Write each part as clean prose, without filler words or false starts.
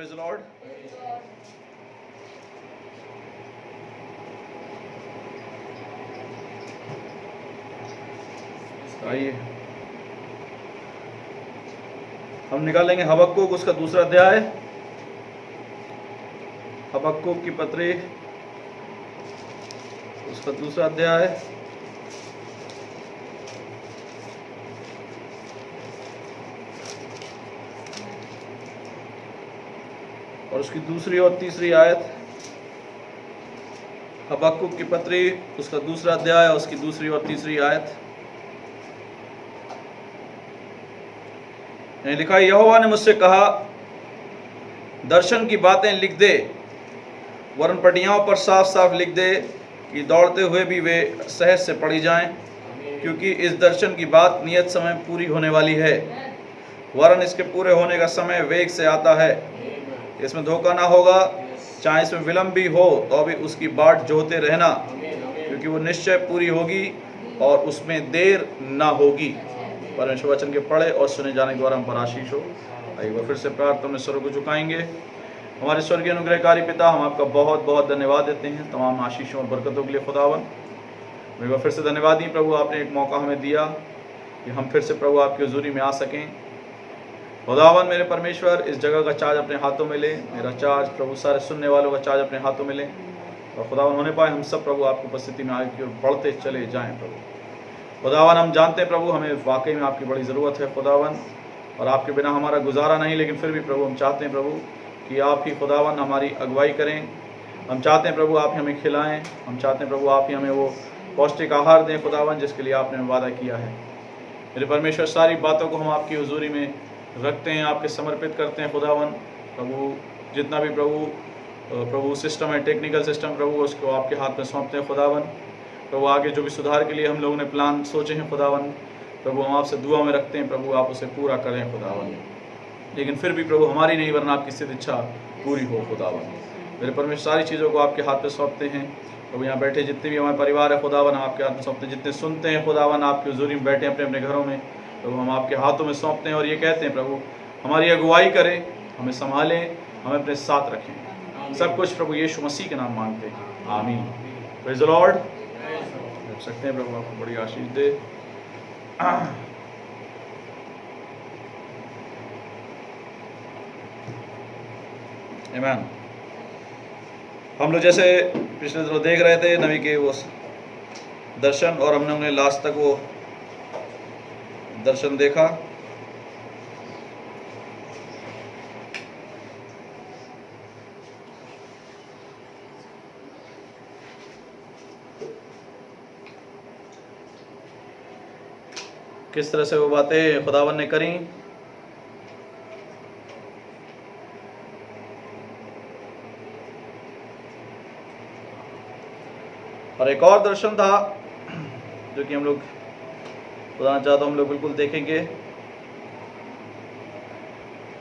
Praise the Lord. आइए हम निकालेंगे हबक्कुक उसका दूसरा अध्याय, हबक्कुक की पत्री उसका दूसरा अध्याय और उसकी दूसरी और तीसरी आयत। हबक्कुक की पत्री उसका दूसरा अध्याय और उसकी दूसरी और तीसरी आयत। लिखा, यहोवा ने मुझसे कहा, दर्शन की बातें लिख दे, वरन पटियाओं पर साफ साफ लिख दे कि दौड़ते हुए भी वे सहज से पढ़ी जाएं, क्योंकि इस दर्शन की बात नियत समय पूरी होने वाली है, वरन इसके पूरे होने का समय वेग से आता है। इसमें धोखा ना होगा, चाहे इसमें विलंब भी हो तो भी उसकी बाट जोहते रहना, क्योंकि वो निश्चय पूरी होगी और उसमें देर ना होगी। परमेश्वर वचन के पढ़े और सुने जाने के द्वारा हम पर आशीष हो। आइए फिर से प्रार्थना में स्वर को झुकाएंगे। हमारे स्वर्गीय अनुग्रहकारी पिता, हम आपका बहुत बहुत धन्यवाद देते हैं तमाम आशीषों और बरकतों के लिए। खुदावन मैं फिर से धन्यवाद दी प्रभु, आपने एक मौका हमें दिया कि हम फिर से प्रभु आपकी हुजूरी में आ सकें। खुदावन मेरे परमेश्वर, इस जगह का चार्ज अपने हाथों में ले, मेरा चार्ज प्रभु, सारे सुनने वालों का चार्ज अपने हाथों में ले, और खुदावन होने पाए हम सब प्रभु आपकी उपस्थिति में आगे की ओर बढ़ते चले जाएं। प्रभु खुदावन हम जानते हैं प्रभु, हमें वाकई में आपकी बड़ी ज़रूरत है खुदावन, और आपके बिना हमारा गुजारा नहीं, लेकिन फिर भी प्रभु हम चाहते हैं प्रभु कि आप ही खुदावन हमारी अगुवाई करें। हम चाहते हैं प्रभु आप ही हमें खिलाएं, हम चाहते हैं प्रभु आप ही हमें वो पौष्टिक आहार दें खुदावन जिसके लिए आपने वादा किया है। मेरे परमेश्वर, सारी बातों को हम आपकी हुजूरी में रखते हैं, आपके समर्पित करते हैं खुदावन। प्रभु जितना भी प्रभु सिस्टम है, टेक्निकल सिस्टम प्रभु, उसको आपके हाथ में सौंपते हैं खुदावन। प्रभु आगे जो भी सुधार के लिए हम लोगों ने प्लान सोचे हैं खुदावन, प्रभु हम आपसे दुआ में रखते हैं प्रभु आप उसे पूरा करें खुदावन। लेकिन फिर भी प्रभु हमारी नहीं वरना आपकी सिद्ध इच्छा पूरी हो खुदावन। मेरे परमेश्वर, सारी चीज़ों को आपके हाथ में सौंपते हैं प्रभु। यहाँ बैठे जितने भी हमारे परिवार है खुदावन आपके हाथ में सौंपते हैं, जितने सुनते हैं खुदावन आपकी हुजूरी में बैठे अपने अपने घरों में प्रभु, हम आपके हाथों में सौंपते हैं और ये कहते हैं प्रभु हमारी अगुवाई करें, हमें संभालें, हमें अपने साथ रखें। सब कुछ प्रभु यीशु मसीह के नाम मांगते हैं, आमीन। Praise the Lord. रख सकते हैं प्रभु आपको बड़ी आशीष दे। आमीन। हम लोग जैसे पिछले दिनों देख रहे थे नबी के वो दर्शन, और हमने उन्हें लास्ट तक वो दर्शन देखा। किस तरह से वो बातें खुदावन ने करी। और एक और दर्शन था जो कि हम लोग खुदा चाहता हूँ हम लोग बिल्कुल देखेंगे।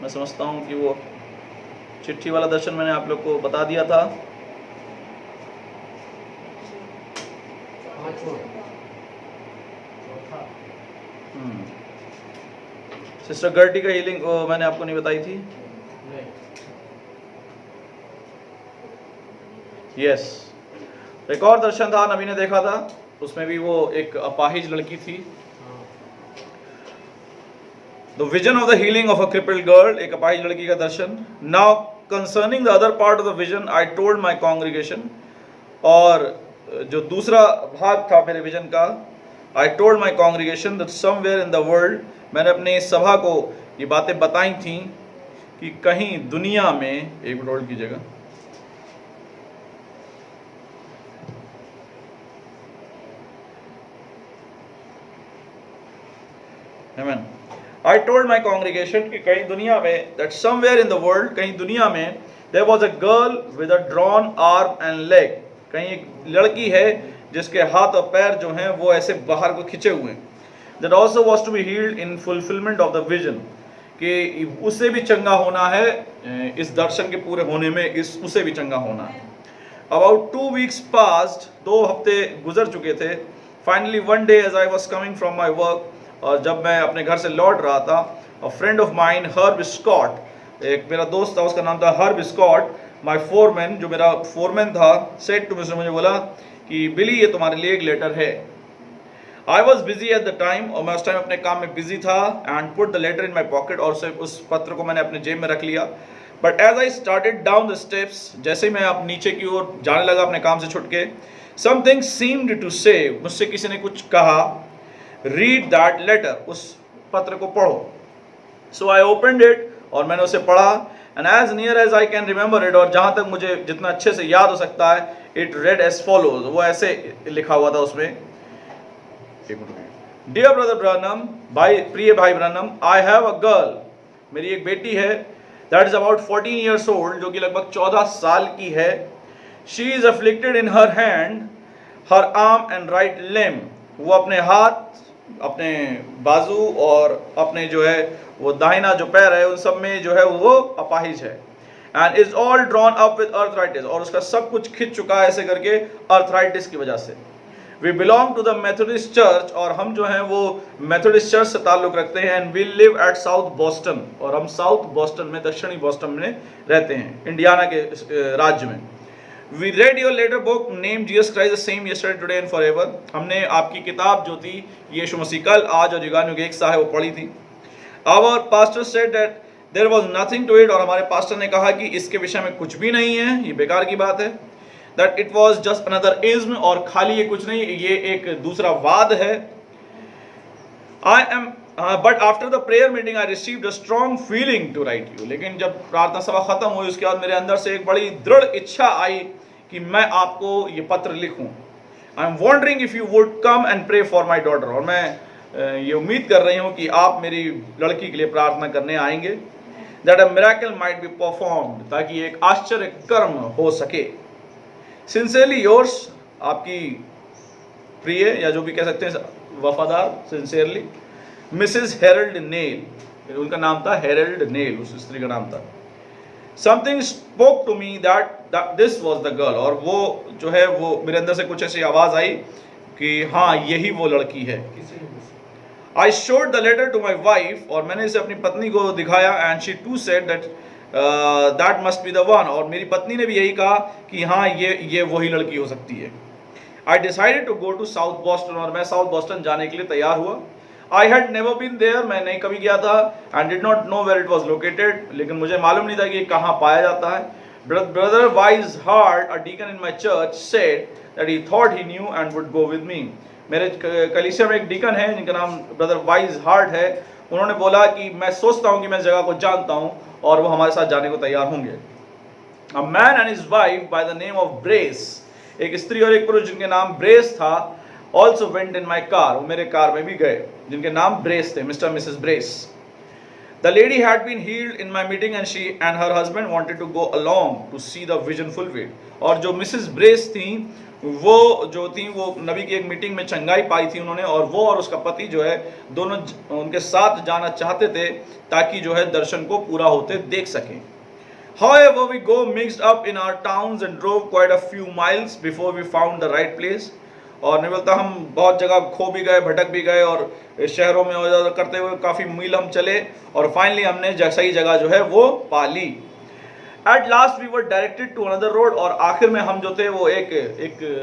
मैं समझता हूँ कि वो चिट्ठी वाला दर्शन मैंने आप लोग को बता दिया था। सिस्टर गर्टी का हीलिंग मैंने आपको नहीं बताई थी। यस, एक और दर्शन था नबी ने देखा था, उसमें भी वो एक अपाहिज लड़की थी। The vision of the healing of a crippled girl, एक अपाहिज लड़की का दर्शन। Now concerning the other part of the vision I told my congregation, और जो दूसरा भाग था मेरे विजन का, I told my congregation that somewhere in the world, मैंने अपने सभा को ये बातें बताई थी कि कहीं दुनिया में, एक मिनट होल्ड कीजिएगा, Amen. I told my congregation कि कहीं दुनिया में, that somewhere in the world, कहीं दुनिया में, there was a girl with a drawn arm and leg, कहीं एक लड़की है जिसके हाथ और पैर जो हैं वो ऐसे बाहर को खिंचे हुए हैं। That also was to be healed in fulfillment of the vision, कि उसे भी चंगा होना है इस दर्शन के पूरे होने में, उसे भी चंगा होना है। About 2 weeks passed, 2 हफ्ते गुजर चुके थे। Finally one day as I was coming from my work, और जब मैं अपने घर से लौट रहा था, a friend of mine, Herb Scott, एक मेरा दोस्त था, उसका नाम था हर्ब स्कॉट, माय फोरमैन, जो मेरा फोरमैन था, सेड टू मी, उसने मुझे बोला कि बिली ये तुम्हारे लिए एक लेटर है। I was busy at the time, और मैं उस टाइम अपने काम में बिजी था, and put the letter in my pocket, और उस पत्र को मैंने अपने जेब में रख लिया। But as I started down the steps, जैसे ही मैं अब नीचे की ओर जाने लगा अपने काम से छुट के, समथिंग सीम्ड टू से, मुझसे किसी ने कुछ कहा, रीड दैट लेटर, उस पत्र को पढ़ो। सो आई ओपनड इट, और मैंने उसे पढ़ा, and as near as I can remember it, और जहां तक मुझे जितना अच्छे से याद हो सकता है, इट रेड एज फॉलोज, वो ऐसे लिखा हुआ था उसमें, डियर ब्रदर ब्रैनम, भाई प्रिय भाई Branham, I have a girl, मेरी एक बेटी है, that is about 14 years old, जो कि लगभग 14 साल की है। She is afflicted in her hand, her arm and right limb, वो अपने हाथ, अपने बाजू और अपने जो है वो दाहिना जो पैर है, उन सब में जो है वो अपाहिज है। And is all drawn up with arthritis, और उसका सब कुछ खिंच चुका है ऐसे करके अर्थराइटिस की वजह से। We belong to the Methodist church, और हम जो हैं वो मेथोडिस्ट चर्च से ताल्लुक रखते हैं। And we live at South Boston, और हम साउथ बॉस्टन में, दक्षिणी बॉस्टन में रहते हैं, इंडियाना के राज्य में। We read your letter book name Jesus Christ the same yesterday today and forever, हमने आपकी किताब जो थी यीशु मसीह कल, आज और युगानुयुग एक सा है, वो पढ़ी थी। Our pastor said that there was nothing to it, और हमारे पास्टर ने कहा कि इसके विषय में कुछ भी नहीं है, ये बेकार की बात है। That it was just another ism, और खाली ये कुछ नहीं, ये एक दूसरा वाद है। I am but after the prayer meeting I received a strong feeling to write you, लेकिन जब प्रार्थना सभा खत्म हुई उसके बाद मेरे अंदर से एक बड़ी दृढ़ इच्छा आई कि मैं आपको ये पत्र लिखूं। I am wondering if you would come and pray for my daughter, और मैं ये उम्मीद कर रही हूं कि आप मेरी लड़की के लिए प्रार्थना करने आएंगे। That a miracle might be performed, ताकि एक आश्चर्य कर्म हो सके। सिंसियरली योर्स, आपकी प्रिय, या जो भी कह सकते हैं वफादार, सिंसियरली मिसेस हेरल्ड नेल, उनका नाम था हेरल्ड नेल, उस स्त्री का नाम था। Something spoke to me that this was the girl, और वो जो है वो मेरे अंदर से कुछ ऐसी आवाज आई कि हाँ यही वो लड़की है। I showed the letter to my wife, और मैंने इसे अपनी पत्नी को दिखाया, and she too said that that must be the one, और मेरी पत्नी ने भी यही कहा कि हाँ ये वही लड़की हो सकती है। I decided to go to South Boston, और मैं साउथ बॉस्टन जाने के लिए तैयार हुआ। I had never been there, मैं नहीं कभी गया था, and did not know where it was located, लेकिन मुझे मालूम नहीं था कि ये कहाँ पाया जाता है। Brother Wise Heart, a deacon in my church, said that he thought he knew and would go with me. मेरे कलीसिया में एक डीकन है जिनका नाम ब्रदर वाइज हार्ट है, उन्होंने बोला कि मैं सोचता हूँ कि मैं जगह को जानता हूँ, और वो हमारे साथ जाने को तैयार होंगे। A man and his wife by the name of brace, एक स्त्री और एक पुरुष जिनके नाम ब्रेस था, also went in my car, वो मेरे कार में भी गए, जिनके नाम ब्रेस थे, Mr Mrs Brace. The lady had been healed in my meeting, and she and her husband wanted to go along to see the vision fulfilled, और जो मिसेस ब्रेस थी वो जो थी वो नबी की एक मीटिंग में चंगाई पाई थी उन्होंने, और वो और उसका पति जो है दोनों उनके साथ जाना चाहते थे ताकि जो है दर्शन को पूरा होते देख सकें। However, we go mixed up in our towns and drove quite a few miles before we found the right place. और नहीं बोलता हम बहुत जगह खो भी गए, भटक भी गए, और शहरों में और करते हुए काफ़ी मील हम चले, और फाइनली हमने सही जगह जो है वो पा ली। At last we were directed to another road, और आखिर में हम जो थे वो एक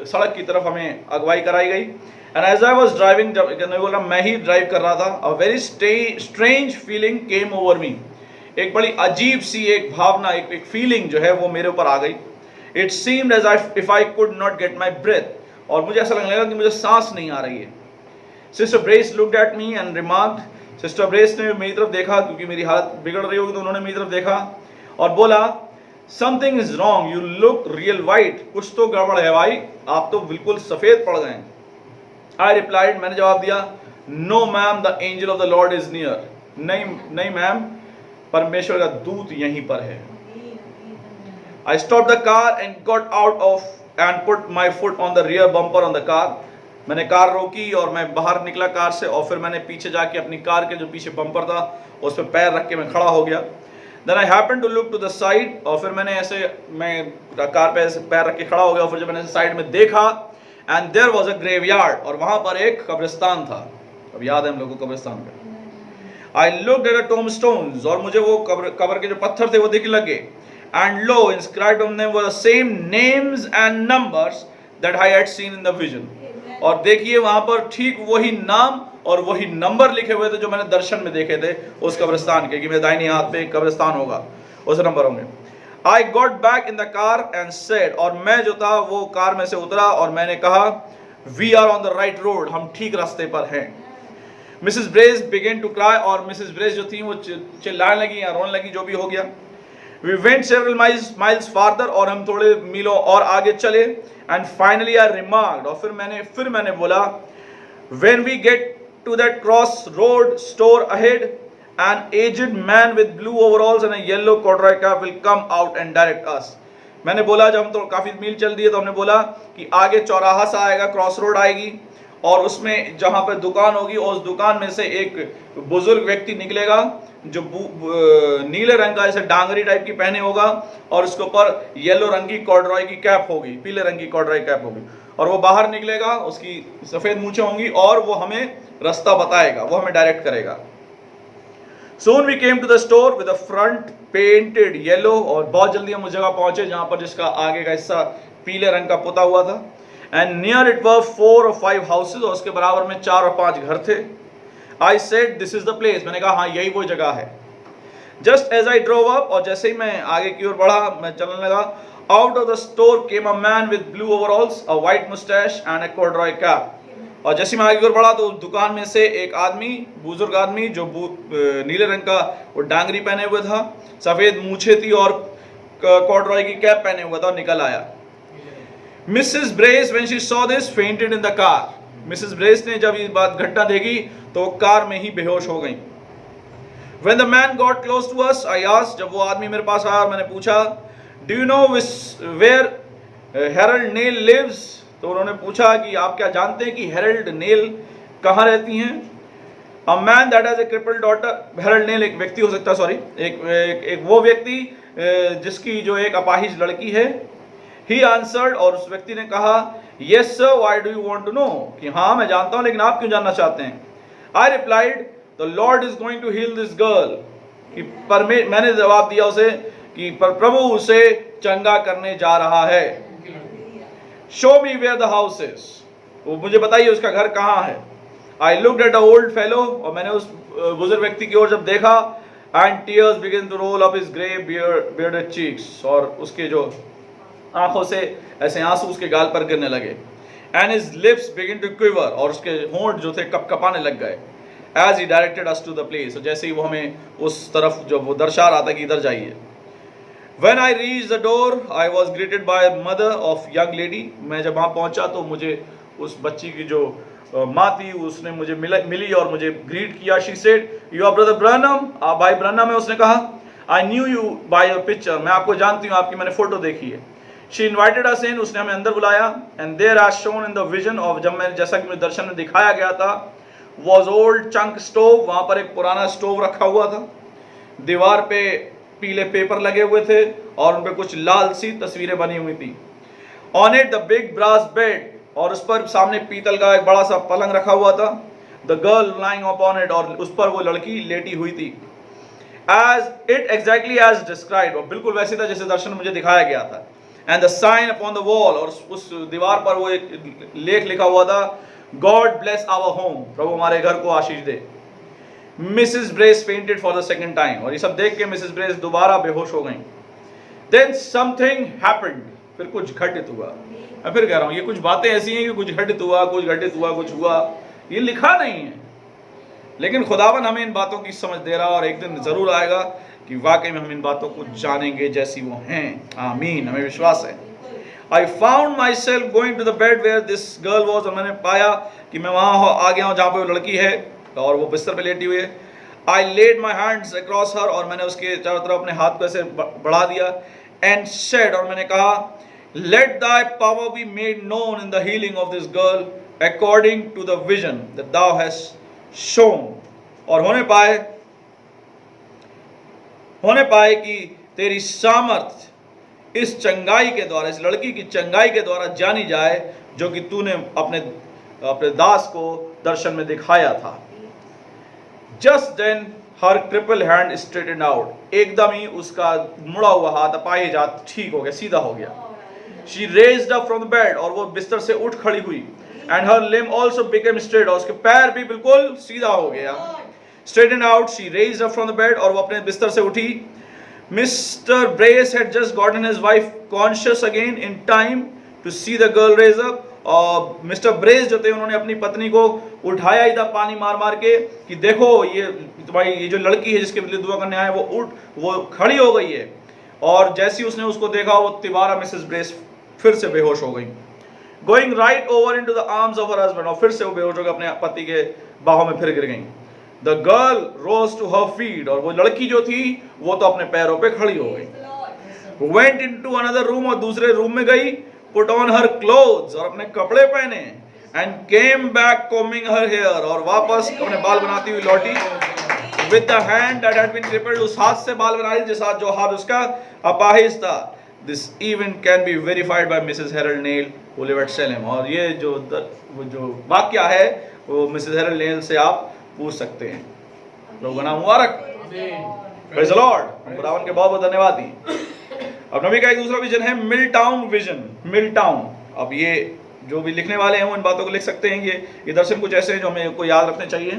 सड़क की तरफ हमें अगवाई कराई गई। And as I was driving, जब नहीं बोल रहा मैं ही ड्राइव कर रहा था, a very strange feeling came over me, एक बड़ी अजीब सी एक भावना, एक फीलिंग जो है वो मेरे ऊपर आ गई। It seemed as if I could not get my breath, और मुझे ऐसा लगने लगा कि मुझे सांस नहीं आ रही है। Sister brace looked at me and remarked, sister brace ने मेरी तरफ देखा, क्योंकि मेरी हालत बिगड़ रही होगी तो उन्होंने मेरी तरफ देखा और बोला, something is wrong, you look real white, कुछ तो गड़बड़ है भाई, आप तो बिल्कुल सफेद पड़ गए। आई रिप्लाइड, मैंने जवाब दिया, no ma'am, the angel of the Lord is near, नहीं मैम, परमेश्वर का दूत यहीं पर है। I stop the car and got out of and put my foot on the rear bumper on the car, मैंने कार रोकी और मैं बाहर निकला कार से, और फिर मैंने पीछे जाके अपनी कार के जो पीछे बम्पर था उस पर पैर रख के मैं खड़ा हो गया। Then I happened to look to the side, और फिर मैंने ऐसे मैं कार पे पैर रख के खड़ा हो गया, और फिर जब मैंने साइड में देखा, and there was a graveyard, और वहाँ पर एक कब्रिस्तान था। अब याद है हम लोगों को कब्रिस्तान का। आई लुक्ड एट द टोम्बस्टोन्स, और मुझे वो कब्र के जो पत्थर थे वो दिखने लगे. And low, inscribed on them were the same names and numbers that I had seen in the vision. और देखिए वहां पर ठीक वही नाम और वही नंबर लिखे हुए थे जो मैंने दर्शन में देखे थे उस कब्रिस्तान के, कि मेरे दाहिने हाथ पे एक कब्रिस्तान होगा, उस नंबर होंगे. I got back in the car and said, और मैं जो था वो कार में से उतरा और मैंने कहा, we are on the right road, हम ठीक रास्ते पर हैं. Mrs Brace began to cry, और मिसेस ब्रेस जो थी वो चिल्लाने लगी या रोने लगी, जो भी हो गया. We went several miles farther, और हम थोड़े मीलों और आगे चले. एंड फाइनली आई रिमार्क्ड, और फिर मैंने बोला, when we get to that cross road store ahead, an aged man with blue overalls and a yellow corduroy cap will come out and direct us. मैंने बोला, जब हम तो काफी मील चल दिए तो हमने बोला कि आगे चौराहा सा आएगा, क्रॉस रोड आएगी, और उसमें जहां पर दुकान होगी उस दुकान में से एक बुजुर्ग व्यक्ति निकलेगा जो नीले रंग का ऐसे डांगरी टाइप की पहने होगा, और उसके ऊपर येलो रंग की कॉर्डरॉय की कैप होगी, पीले रंग की कॉर्डरॉय कैप होगी, और वो बाहर निकलेगा, उसकी सफेद मूंछें होंगी, और वो हमें रास्ता बताएगा, वो हमें डायरेक्ट करेगा. Soon we came to the store with the front painted yellow, और बहुत जल्दी हम उस जगह पहुंचे जहां पर जिसका आगे का हिस्सा पीले रंग का पुता हुआ था. And near it were 4 or 5 houses, और उसके बराबर में 4 और 5 घर थे. I said, this is the place. मैंने कहा हाँ यही वो जगह है. Just as I drove up, और जैसे ही मैं आगे की ओर बढ़ा, मैं चलने लगा, out of the store came a man with blue overalls, a white mustache and a corduroy cap. और जैसे मैं आगे की ओर बढ़ा तो दुकान में से एक आदमी, बुजुर्ग आदमी जो नीले रंग का वो डांगरी पहने हुए था, सफेद मूछे थी और कॉर्डरॉय की कैप पहने हुआ था, निकल आया. Mrs brace when she saw this fainted in the car. Mrs brace ने जब ये बात घटना देखी तो कार में ही बेहोश हो गई. When the man got close to us, I asked, जब वो आदमी मेरे पास आया और मैंने पूछा, do you know where Harold Nell lives. तो उन्होंने पूछा कि आप क्या जानते हैं कि हेरल्ड नेल कहाँ रहती हैं. A man that has a crippled daughter. Harold Nell एक व्यक्ति हो सकता है, सॉरी, एक वो व्यक्ति जिसकी जो एक अपाहिज लड़की है. ही आंसर्ड, और उस व्यक्ति ने कहा, yes sir, why do you want to know, कि हाँ मैं जानता हूँ, लेकिन आप क्यों जानना चाहते हैं. I replied, the Lord is going to heal this girl. कि मैंने जवाब दिया उसे कि प्रभु उसे चंगा करने जा रहा है. Show me where the house is. वो मुझे बताइए उसका घर कहाँ है. I looked at the old fellow, और मैंने उस बुजुर्ग व्यक्ति की ओर जब देखा, and tears began to roll up his grey bearded cheeks, और उसके जो आंखों से ऐसे आंसू उसके गाल पर गिरने लगे. And his lips began to quiver, और उसके होंठ जो थे कपकपाने लग गए. As he directed us to the place, जैसे ही वो हमें उस तरफ जो वो दर्शा रहा था कि इधर जाइए. When I reached the door, I was greeted by a mother of young lady. मैं जब वहाँ पहुँचा तो मुझे उस बच्ची की जो माँ थी उसने मुझे मिली और मुझे ग्रीट किया. She said, "You are brother Branham." आप भाई ब्रनम है, उसने कहा. I knew you by your picture. मैं आपको जानती हूँ, आपकी मैंने फोटो देखी है. She invited us in. उसने हमें अंदर बुलाया. And there as shown in the vision of, जब मैं जैसा कि मुझे दर्शन में दिखाया गया था, was old chunk stove. वहाँ पर एक पुराना स्टोव रखा हुआ था. दीवार पे पीले पेपर लगे हुए थे और उन पे कुछ लाल सी तस्वीरें बनी हुई थी. On it the big brass bed, और उस पर सामने पीतल का एक बड़ा सा पलंग रखा हुआ था. The girl lying upon it, और उस पर वो लड़की लेटी हुई थी. As it exactly as described, और बिल्कुल वैसे था जैसे दर्शन मुझे दिखाया गया था. And the sine upon the wall, और उस दीवार पर वो एक लेख लिखा हुआ था, गॉड ब्लेस आवर होम, प्रभु हमारे घर को आशीष दे. Mrs Brace fainted for the second time, और ये सब देख के मिसेस ब्रेस दोबारा बेहोश हो गई. देन समथिंग हैपेंड, फिर कुछ घटित हुआ. मैं फिर कह रहा हूँ ये कुछ बातें ऐसी हैं कि कुछ घटित हुआ, कुछ घटित हुआ, कुछ हुआ, ये लिखा नहीं है, लेकिन खुदावन हमें इन बातों की समझ दे रहा है, और एक दिन जरूर आएगा कि वाकई में हम इन बातों को जानेंगे जैसी वो हैं. आमीन, हमें विश्वास है. I found myself going to the bed where this girl was, और मैंने पाया कि मैं वहाँ आ गया हूँ जहाँ पे वो लड़की है और वो बिस्तर पे लेटी हुई है. I laid my hands across her, और मैंने उसके चारों तरफ अपने हाथ को ऐसे बढ़ा दिया. And said, और मैंने कहा, let thy power be made known in the healing of this girl according to the vision that thou hast shown. और होने पाए कि तेरी सामर्थ इस चंगाई के द्वारा, इस लड़की की चंगाई के द्वारा जानी जाए जो कि तूने अपने दास को दर्शन में दिखाया था. Just then her crippled hand straightened out. एकदम ही उसका मुड़ा हुआ हाथ अपाहिजात ठीक हो गया, सीधा हो गया. She raised up from the bed, और वो बिस्तर से उठ खड़ी हुई. And her limb also became straight, और उसके पैर भी बिल्कुल सीधा हो गया. Straightened out, she raised up from the bed, और वो अपने बिस्तर से उठी. Mr. Brace had just gotten his wife conscious again in time to see the girl raise up. और मिस्टर ब्रेस जो थे उन्होंने अपनी पत्नी को उठाया ही था पानी मार मार के कि देखो ये तुम्हारी ये जो लड़की है जिसके लिए दुआ करने आए वो खड़ी हो गई है. और जैसे ही उसने उसको देखा वो तिबारा मिसेस ब्रेस फिर से बेहोश हो गई. Going right over into the arms of her husband, और फिर से वो बेहोश होकर अपने पति के बाहों में फिर गिर गई. The girl rose to her feet, और वो लड़की जो थी वो तो अपने पैरों पे खड़ी हो गई. वेंट इनटू अनदर रूम, और दूसरे रूम में गई. पुट ऑन हर क्लोथ्स, और अपने कपड़े पहने. And came back combing her hair, और वापस अपने बाल बनाती हुई लौटी. With the hand that had been crippled, उस हाथ से बाल बना रही जिस हाथ जो हाथ उसका अपाहिज था. This event can be verified by Mrs Harold Nell who live at Salem, और ये जो वाक्य है वो मिसेस हेरल्ड नेल से आप पूछ सकते हैं. लोगों का नाम मुबारक. Praise the Lord. खुदावंद के बहुत बहुत धन्यवाद दी. अब नबी का एक दूसरा विजन है मिल टाउन विजन. मिल टाउन, अब ये जो भी लिखने वाले हैं वो इन बातों को लिख सकते हैं. ये दर्शन कुछ ऐसे हैं जो हमें को याद रखने चाहिए.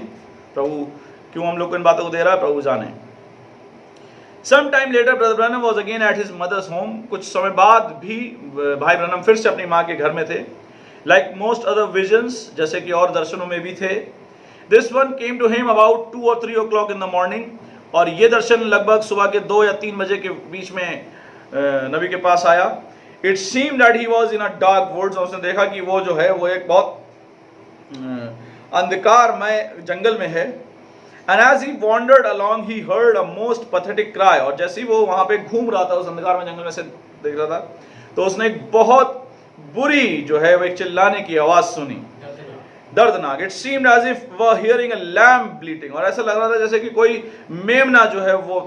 प्रभु क्यों हम लोग को इन बातों को दे रहा है प्रभु जाने. Some time later brother Branham was again at his mother's home, कुछ समय बाद भी भाई ब्रैनम फिर से अपनी माँ के घर में थे. लाइक मोस्ट अदर विजन्स, जैसे कि और दर्शनों में भी थे. This one came to him about 2 or 3 o'clock in the morning, और ये दर्शन लगभग सुबह के 2 या 3 बजे के बीच में नबी के पास आया. It seem that he was in a dark woods, और उसने देखा कि वो जो है वो एक बहुत अंधकारमय जंगल में है. And as he wandered along he heard a most pathetic cry, और जैसे ही वो वहां पे घूम रहा था उस अंधकारमय जंगल में से देख रहा था तो उसने एक बहुत बुरी जो है वो एक चिल्लाने की आवाज सुनी, दर्दनाक. It seemed as if were hearing a lamb bleating, और ऐसा लग रहा था जैसे कि कोई मेमना जो है वो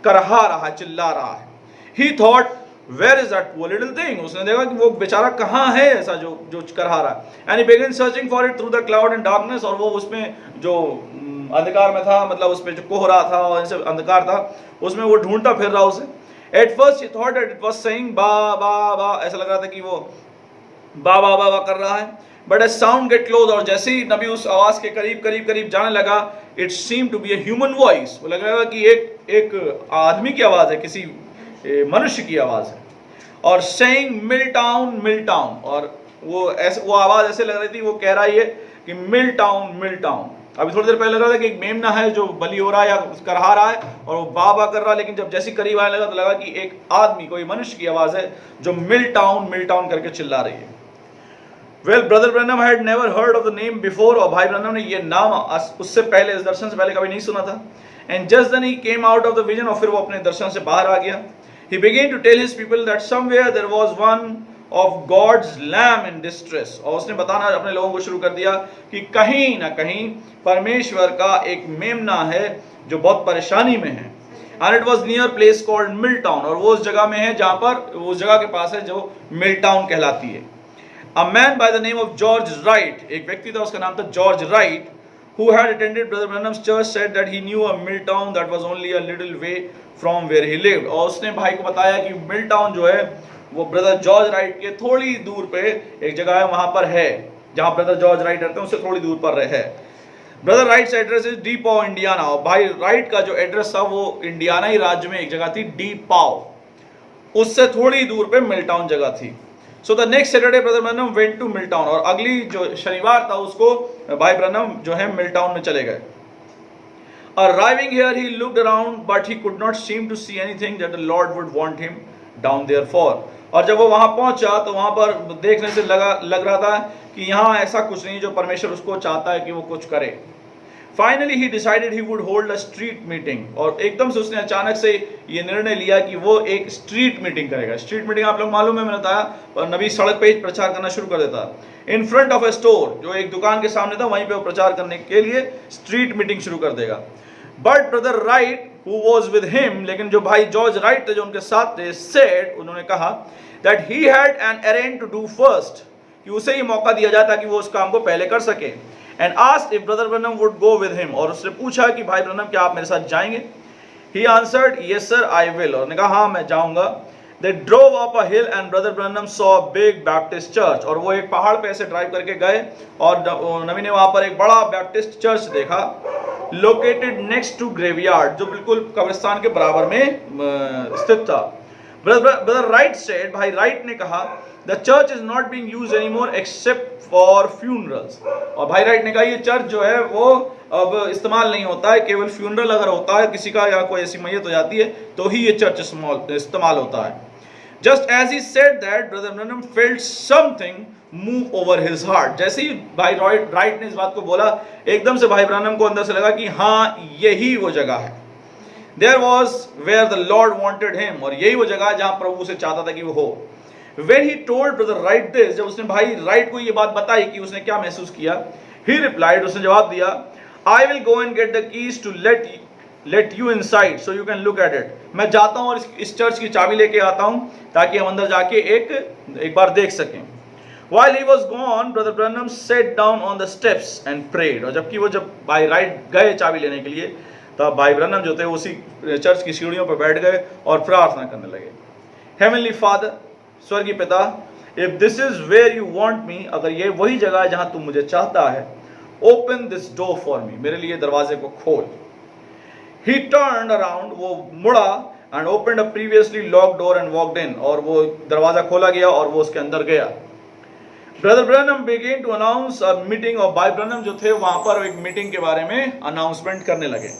करहा रहा है, चिल्ला रहा है. He thought, where is that poor little thing? उसने देखा कि वो बेचारा कहाँ है ऐसा जो करहा रहा है. And he began searching for it through the cloud and darkness, और वो उसमें जो अंधकार में था, मतलब उसमें जो कोहरा था और ऐसे अंधकार था उसमें वो ढूंढता फिर रहा उसे. At first he thought that it was saying बा बा बा, ऐसा लग रहा था कि वो बा बा बा कर रहा है. But as sound get close, और जैसे ही नबी उस आवाज के करीब जाने लगा, it seemed to be a human voice, वो लग रहा था कि एक आदमी की आवाज है, किसी मनुष्य की आवाज है. और सेइंग मिल टाउन, और वो आवाज ऐसे लग रही थी वो कह रहा है कि मिल टाउन. अभी थोड़ी देर पहले लग रहा था कि एक मेमना है जो बलि हो रहा है या करहा रहा है और वो बाबा कर रहा है, लेकिन जब जैसे करीब आने लगा तो लगा कि एक आदमी, कोई मनुष्य की आवाज है जो मिल टाउन करके चिल्ला रही है. Well brother Branham had never heard of the name before, और भाई ब्रैनम ने ये नाम उससे पहले, इस दर्शन से पहले कभी नहीं सुना था. And just then he came out of the vision, और फिर वो अपने दर्शन से बाहर आ गया. He began to tell his people that somewhere there was one of God's lamb in distress, और उसने बताना अपने लोगों को शुरू कर दिया कि कहीं ना कहीं परमेश्वर का एक मेमना है जो बहुत परेशानी में है. And it was near place called Milltown, और वो उस जगह में है जहाँ पर उस जगह के पास है जो Milltown कहलाती है. A man by the name of George Wright, एक व्यक्ति था उसका नाम था George right, who had attended Brother Branham's church, said that he knew a Milltown that was only a little way from where he lived. और उसने भाई को बताया कि मिलटाउन जो है वो ब्रदर जॉर्ज राइट के थोड़ी दूर पे एक जगह है, वहां पर है जहां ब्रदर जॉर्ज राइट रहते हैं उससे थोड़ी दूर पर है. Brother rights address is D pav Indiana, और भाई राइट का जो एड्रेस था वो इंडियाना ही राज्य में एक जगह थी डी पाव, उससे थोड़ी दूर पे मिलटाउन जगह थी. So the next Saturday brother Branham went to Milltown, और अगली जो शनिवार था उसको भाई ब्रैनम जो है मिलटाउन में चले गए. Arriving here, he looked around, but he could not seem to see anything that the Lord would want him down there for. और जब वो वहां पहुंचा तो वहां पर देखने से लग रहा था कि यहाँ ऐसा कुछ नहीं जो परमेश्वर उसको चाहता है कि वो कुछ करे. Finally, he decided he would hold a street meeting, और एकदम से उसने अचानक से ये निर्णय लिया कि वो एक स्ट्रीट मीटिंग करेगा. स्ट्रीट मीटिंग आप लोग मालूम है, मैंने बताया, और नबी सड़क पे प्रचार करना शुरू कर देता. In front of A store, जो एक दुकान के सामने था वहीं पे वो प्रचार करने के लिए स्ट्रीट मीटिंग शुरू कर देगा. But brother right who was with him, लेकिन जो भाई जॉर्ज राइट थे जो उनके साथ थे, सेड, उन्होंने कहा that he had an errand to do first, कि उसे ही मौका दिया जाए ताकि वो उस काम को पहले कर सके. and asked if Brother Branham would go with him. और उसने पूछा कि भाई ब्रनम क्या आप मेरे साथ जाएंगे? He answered, yes sir, I will. और ने कहा हाँ मैं जाऊंगा. They drove up a hill and Brother Branham saw a big Baptist church. और वो एक पहाड़ पे ऐसे ड्राइव करके गए और नबी ने वहां पर एक बड़ा बैप्टिस्ट चर्च देखा, located next to graveyard, जो बिल्कुल कब्रिस्तान के बराबर में स्थित था. Brother Wright said, भाई राइट ने कहा, the church is not being used anymore except for funerals. और भाई राइट ने कहा ये चर्च जो है वो अब इस्तेमाल नहीं होता है, केवल फ्यूनरल अगर होता है किसी का या कोई ऐसी मैयत हो जाती है तो ही ये चर्च इस्तेमाल होता है. Just as he said that, Brother Branham felt something move over his heart. जैसे ही भाई राइट ने इस बात को बोला, एकदम से भाई ब्रैनम को अंदर से लगा कि हाँ यही वो जगह है. There was where the Lord wanted him. और यही वो जगह है जहाँ प्रभु उसे चाहता था कि वो हो. When he told Brother Wright this, जब उसने भाई राइट को ये बात बताई कि उसने क्या महसूस किया, he replied, उसने जवाब दिया, I will go and get the keys to let you inside so you can look at it. मैं जाता हूँ और इस चर्च की चाबी लेके आता हूँ ताकि हम अंदर जाके एक बार देख सकें. While he was gone, Brother Branham sat down on the steps and prayed. और जबकि वो जब भाई राइट गए चाबी लेने के लिए, तब भाई ब्रैनम जो थे उसी चर्च की सीढ़ियों पर बैठ गए और प्रार्थना करने लगे. Heavenly Father, स्वर्गीय पिता, if this is where you want me, अगर ये वही जगह है जहाँ तुम मुझे चाहता है, open this door for me, मेरे लिए दरवाजे को खोल. He turned around, वो मुड़ा and opened a previously locked door and walked in. और वो दरवाजा खोला गया और वो उसके अंदर गया. Brother Branham began to announce a meeting. और भाई ब्रैनम जो थे वहाँ पर एक मीटिंग के बारे में अनाउंसमेंट करने लगे.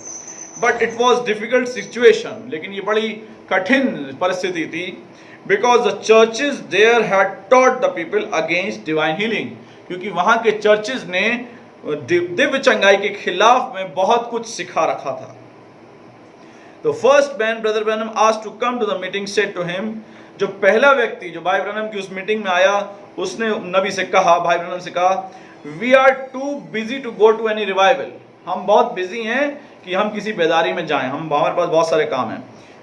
But it was difficult situation. लेकिन ये बड़ी कठिन परिस्थिति थी. Because the churches there had taught the people against divine healing. क्योंकि वहाँ के चर्चेज ने दिव्य चंगाई के खिलाफ में बहुत कुछ सिखा रखा था. The first man Brother Branham asked to come to the meeting said to him, जो पहला व्यक्ति जो भाई ब्रैनम की उस मीटिंग में आया, उसने नबी से कहा, भाई ब्रैनम से कहा, we are too busy to go to any revival. हम बहुत बिजी हैं कि हम किसी बेदारी में जाएं, हमारे पास बहुत सारे काम हैं.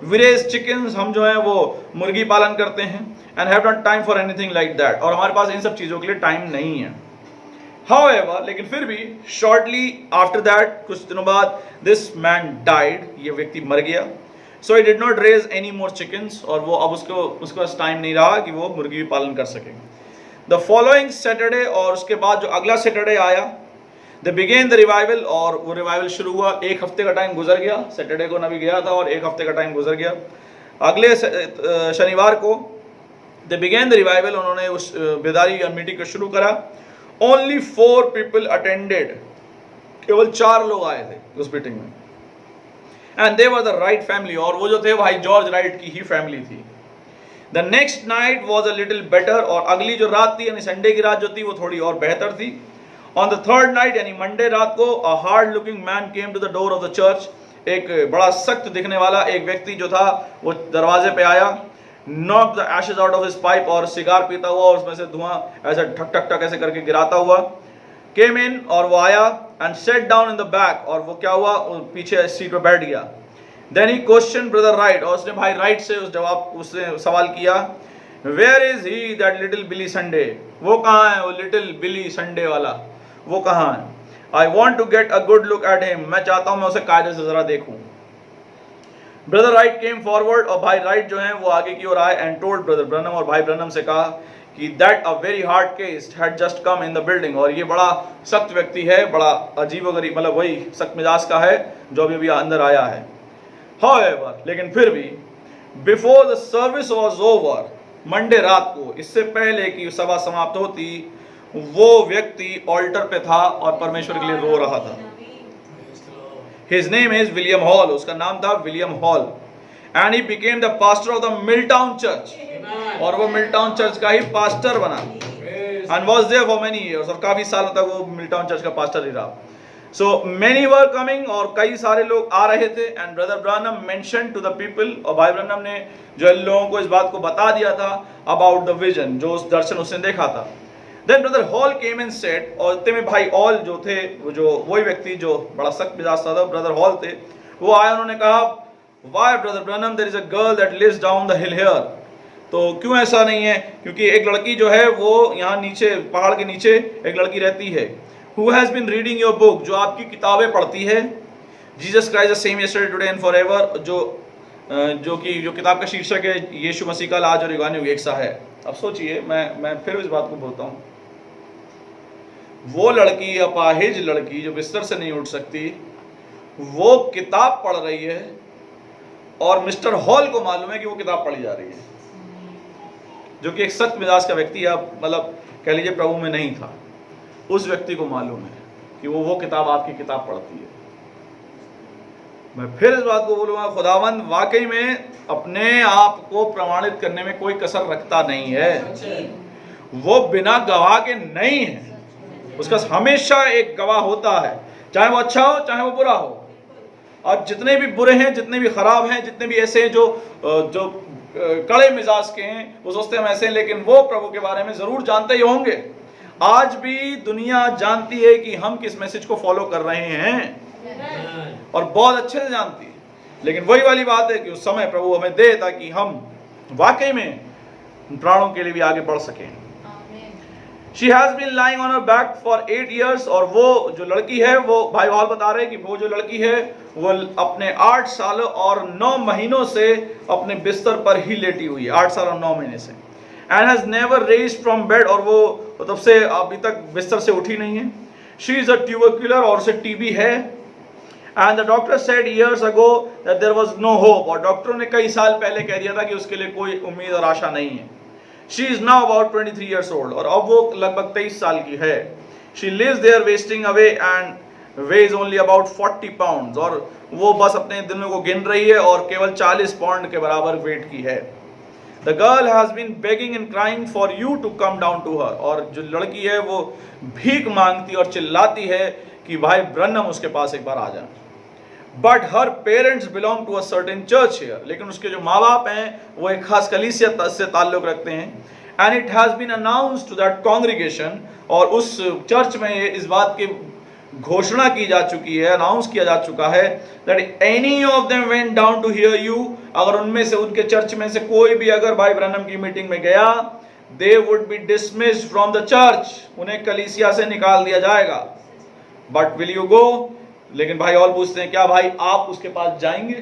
We raise chickens, हम जो हैं वो मुर्गी पालन करते हैं, and have not time for anything like that. और हमारे पास इन सब चीज़ों के लिए टाइम नहीं है. However, लेकिन फिर भी shortly after that, कुछ दिनों बाद, this man died, ये व्यक्ति मर गया. So he did not raise any more chickens. और वो अब उसके पास टाइम नहीं रहा कि वो मुर्गी पालन कर सके. The following Saturday, और उसके बाद जो अगला सैटरडे आया, they began the revival. और वो रिवाइवल शुरू हुआ. एक हफ्ते का टाइम गुजर गया. सैटरडे को नबी गया था और एक हफ्ते का टाइम गुजर गया. अगले शनिवार को they began the revival. उन्होंने उस बेदारी या मीटिंग को शुरू करा. Only 4 people attended. केवल 4 लोग आए थे उस मीटिंग में. And they were the Wright family. और वो जो थे भाई जॉर्ज राइट की ही फैमिली थी. The next night was a little better. और अगली जो रात थी यानी संडे की रात जो थी वो थोड़ी और बेहतर थी. On the third night यानी मंडे रात को a hard looking man came to the door of the church. एक बड़ा सख्त दिखने वाला एक व्यक्ति जो था वो दरवाजे पे आया. Knocked the ashes out of his pipe. और सिगार पीता हुआ और उसमें से धुआं ऐसे ठक ठक ठक ऐसे करके गिराता हुआ. Came in और वो आया and sat down in the back. और वो क्या हुआ, पीछे सीट पे बैठ गया. Then he questioned Brother Wright. और उसने भाई राइट से उसने सवाल किया, Where is he, that little Billy Sunday? वो कहाँ है वो लिटिल बिली संडे वाला, वो कहाँ है? I want to get a good look at him. मैं चाहता हूँ मैं उसे कायदे से जरा देखूं. Brother Wright came forward. और भाई राइट जो हैं वो आगे की ओर आए and told Brother Branham. और भाई ब्रैनम से कहा कि that a very hard case had just come in the building. और ये बड़ा सख्त व्यक्ति है, बड़ा अजीबोगरीब, मतलब वही सख्त मिजाज का है जो अभी अंदर आया है. However, लेकिन फिर भी before the service was over, Monday रात को, इससे पहले कि सभा समाप्त होती, वो व्यक्ति ऑल्टर पे था और परमेश्वर के लिए रो रहा था. His name is William Hall. उसका नाम था William hall. And he became the pastor of the Milltown Church. और वो मिलटाउन चर्च का ही पास्टर बना. And was there for many years. और काफी सालों तक वो मिलटाउन चर्च का पास्टर ही रहा. So many were coming. और कई सारे लोग आ रहे थे. And Brother Branham mentioned to the people. और भाई ब्रैनम ने जो लोगों को इस बात को बता दिया था about the vision, जो उस दर्शन उसने देखा था. Then Brother Hall came and said. और इतने में भाई हॉल जो थे, जो वही व्यक्ति जो बड़ा सख्त मिजाज था, ब्रदर हॉल थे, वो आए. उन्होंने कहा, Why Brother Branham, there is a girl that lives down the hill here. तो क्यों ऐसा नहीं है, क्योंकि एक लड़की जो है वो यहाँ नीचे पहाड़ के नीचे एक लड़की रहती है. Who has been reading your book? जो आपकी किताबें पढ़ती है. Jesus Christ the same yesterday, today and forever. जो किताब का शीर्षक है यीशु मसीह कल आज और युगानुयुग एक सा है. अब सोचिए, मैं फिर इस बात को बोलता हूँ, वो लड़की, अपाहिज लड़की जो बिस्तर से नहीं उठ सकती, वो किताब पढ़ रही है और मिस्टर हॉल को मालूम है कि वो किताब पढ़ी जा रही है, जो कि एक सख्त मिजाज का व्यक्ति है, मतलब कह लीजिए प्रभु में नहीं था. उस व्यक्ति को मालूम है कि वो किताब आपकी किताब पढ़ती है. मैं फिर इस बात को बोलूंगा, खुदावंद वाकई में अपने आप को प्रमाणित करने में कोई कसर रखता नहीं है. वो बिना गवाह के नहीं है. उसका हमेशा एक गवाह होता है, चाहे वो अच्छा हो चाहे वो बुरा हो. और जितने भी बुरे हैं, जितने भी खराब हैं, जितने भी ऐसे हैं जो कड़े मिजाज के हैं, वो सोचते हैं हम ऐसे हैं, लेकिन वो प्रभु के बारे में जरूर जानते ही होंगे. आज भी दुनिया जानती है कि हम किस मैसेज को फॉलो कर रहे हैं, और बहुत अच्छे से जानती है. लेकिन वही वाली बात है कि उस समय प्रभु हमें दे ताकि हम वाकई में प्राणों के लिए भी आगे बढ़ सकें. She has been lying on her back for 8 years. और वो जो लड़की है, वो भाई हॉल बता रहे हैं कि वो जो लड़की है वो अपने 8 साल और 9 महीनों से अपने बिस्तर पर ही लेटी हुई है. 8 साल और 9 महीने से. And has never raised from bed. और वो तब से अभी तक बिस्तर से उठी नहीं है. She is a tubercular, और उसे टीबी है. And the doctor said years ago that there was no hope. और डॉक्टरों ने कई साल पहले कह दिया था कि उसके लिए कोई उम्मीद और आशा नहीं है. She is now about 23 years old. और अब वो लगभग 23 साल की है. She lives there wasting away and weighs only about 40 pounds. और वो बस अपने दिनों को गिन रही है और केवल 40 पाउंड के बराबर वेट की है. The girl has been begging and crying for you to come down to her. और जो लड़की है वो भीख मांगती और चिल्लाती है कि भाई ब्रनम उसके पास एक बार आ जाए. But her parents belong to a certain church here. लेकिन उसके जो माँ बाप हैं वो एक खास कलीसिया से ताल्लुक रखते हैं. And it has been announced to that congregation. और उस चर्च में इस बात की घोषणा की जा चुकी है, अनाउंस किया जा चुका है, that any of them went down to hear you. अगर उनमें से, उनके चर्च में से कोई भी अगर भाई ब्रनम की मीटिंग में गया, they would be dismissed from the church. उन्हें कलीसिया से निकाल दिया जाएगा. But will you go? लेकिन भाई और पूछते हैं, क्या भाई आप उसके पास जाएंगे?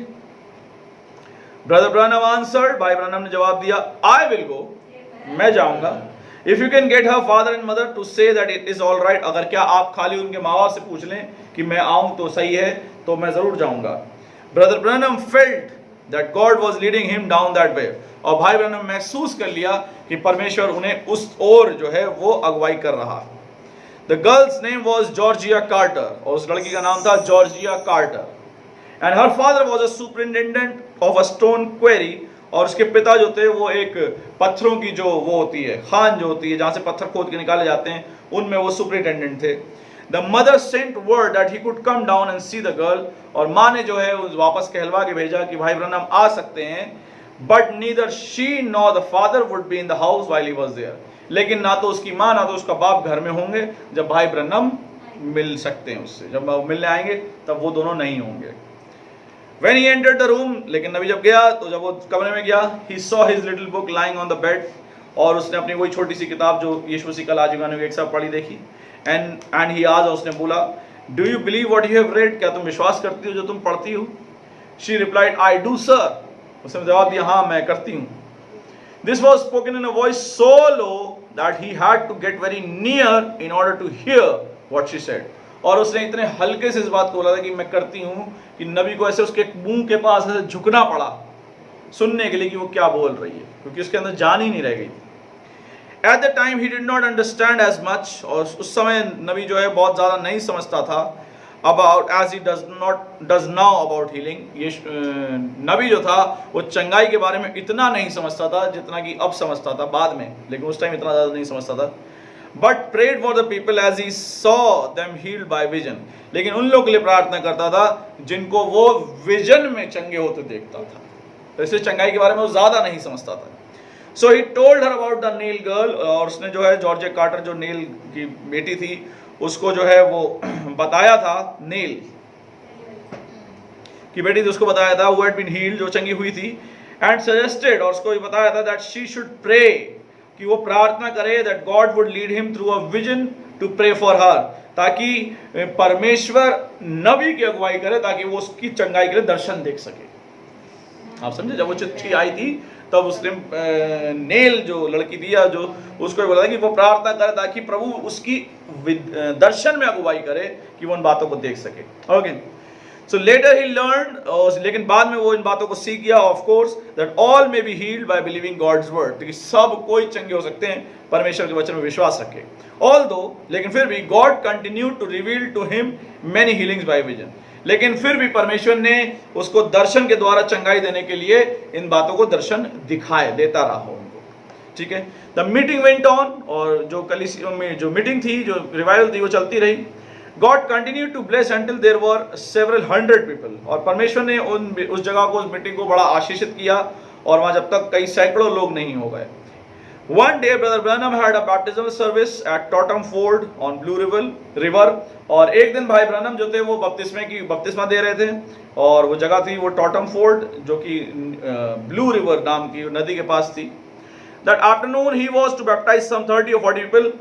ब्रदर ब्रनम आंसर्ड, भाई ब्रनम ने जवाब दिया, I will go. मैं जाऊंगा. If you can get her father and mother to say that it is all right. अगर क्या आप खाली उनके माँ बाप से पूछ लें कि मैं आऊं तो सही है, तो मैं जरूर जाऊंगा. Brother Branham felt that God was leading him down that way. और भाई ब्रनम महसूस कर लिया कि परमेश्वर उन्हें उस ओर जो है वो अगुवाई कर रहा. The girl's name was Georgia Carter. और उस लड़की का नाम था Georgia Carter. And her father was a superintendent of a stone quarry. और उसके पिता जो थे वो एक पत्थरों की जो वो होती है, खान जो होती है जहाँ से पत्थर खोद के निकाले जाते हैं, उनमें वो सुपरिटेंडेंट थे. The mother sent word that he could come down and see the girl. और माँ ने जो है वापस कहलवा के भेजा कि भाई ब्रनम आ सकते हैं. But neither she nor the father would be in the house while he was there. लेकिन ना तो उसकी माँ ना तो उसका बाप घर में होंगे जब भाई ब्रनम मिल सकते हैं उससे. जब वो मिलने आएंगे तब वो दोनों नहीं होंगे. When he entered the room, लेकिन नबी जब गया तो जब वो कमरे में गया, he saw his little book lying on the bed. और उसने अपनी वही छोटी सी किताब जो यीशु मसीह कल आज युगानुयुग एक साथ पढ़ी देखी. And he asked, उसने बोला, do you believe what you have read? क्या तुम विश्वास करती हो जो तुम पढ़ती हो? She replied, I do, sir. उसने जवाब दिया, हाँ मैं करती हूँ. This was spoken in a voice so low that he had to get very near in order to hear what she said. और उसने इतने हल्के से इस बात को बोला था कि मैं करती हूँ कि नबी को ऐसे उसके मुंह के पास ऐसे झुकना पड़ा सुनने के लिए कि वो क्या बोल रही है, क्योंकि उसके अंदर जान ही नहीं रह गई. At the time he did not understand as much. और उस समय नबी जो है बहुत ज़्यादा नहीं समझता था about as he does now about healing. ये नबी जो था वो चंगाई के बारे में इतना नहीं समझता था जितना कि अब समझता था बाद में, लेकिन उस टाइम इतना ज़्यादा नहीं समझता था. But prayed for the people as he saw them healed by vision. लेकिन उन लोगों के लिए प्रार्थना करता था जिनको वो विजन में चंगे होते देखता था. तो इसलिए चंगाई के बारे में वो ज़्यादा नहीं समझता था. So he told her about the Neil girl. और उसने जो है जॉर्जिया कार्टर जो नील की बेटी थी उसको जो है वो बताया था, नील की बेटी थी उसको बताया था, who had been healed जो चंगी हुई थी. And suggested, और उसको बताया था that she should pray, कि वो प्रार्थना करे that God would lead him through a vision to pray for her, ताकि परमेश्वर नबी की अगुवाई करे, ताकि वो उसकी चंगाई के लिए दर्शन देख सके। आप समझे, जब वो चिट्ठी आई थी तब उसने नेल जो लड़की थी या जो उसको बोला था कि वो प्रार्थना करे ताकि प्रभु उसकी दर्शन में अगुवाई करे कि वो उन बातों को देख सके। Okay, so later he learn, लेकिन बाद में वो इन बातों को सीख गया, of course, that all may be healed by believing God's word, कि सब कोई चंगे हो सकते हैं परमेश्वर के वचन में विश्वास रखे। ऑल दो, लेकिन फिर भी God continue to reveal to him many healings by vision, लेकिन फिर भी परमेश्वर ने उसको दर्शन के द्वारा चंगाई देने के लिए इन बातों को दर्शन देता रहा उनको। ठीक है, द मीटिंग वेंट ऑन, और जो कलीसिया में जो मीटिंग थी, जो रिवाइवल थी, वो चलती रही। God continue to bless until there were several hundred people, और परमेश्वर ने उस जगह को, उस मीटिंग को बड़ा आशीषित किया, और वहां जब तक कई सैकड़ों लोग नहीं हो गए। One day Brother Branham had a baptismal service at Totem Ford on Blue River, और एक दिन भाई ब्रैनम जो थे वो बपतिस्मा दे रहे थे, और वो जगह थी वो टॉटम फोर्ड, जो कि ब्लू रिवर नाम की नदी के पास थी। That afternoon he was to baptize some 30 or 40 people,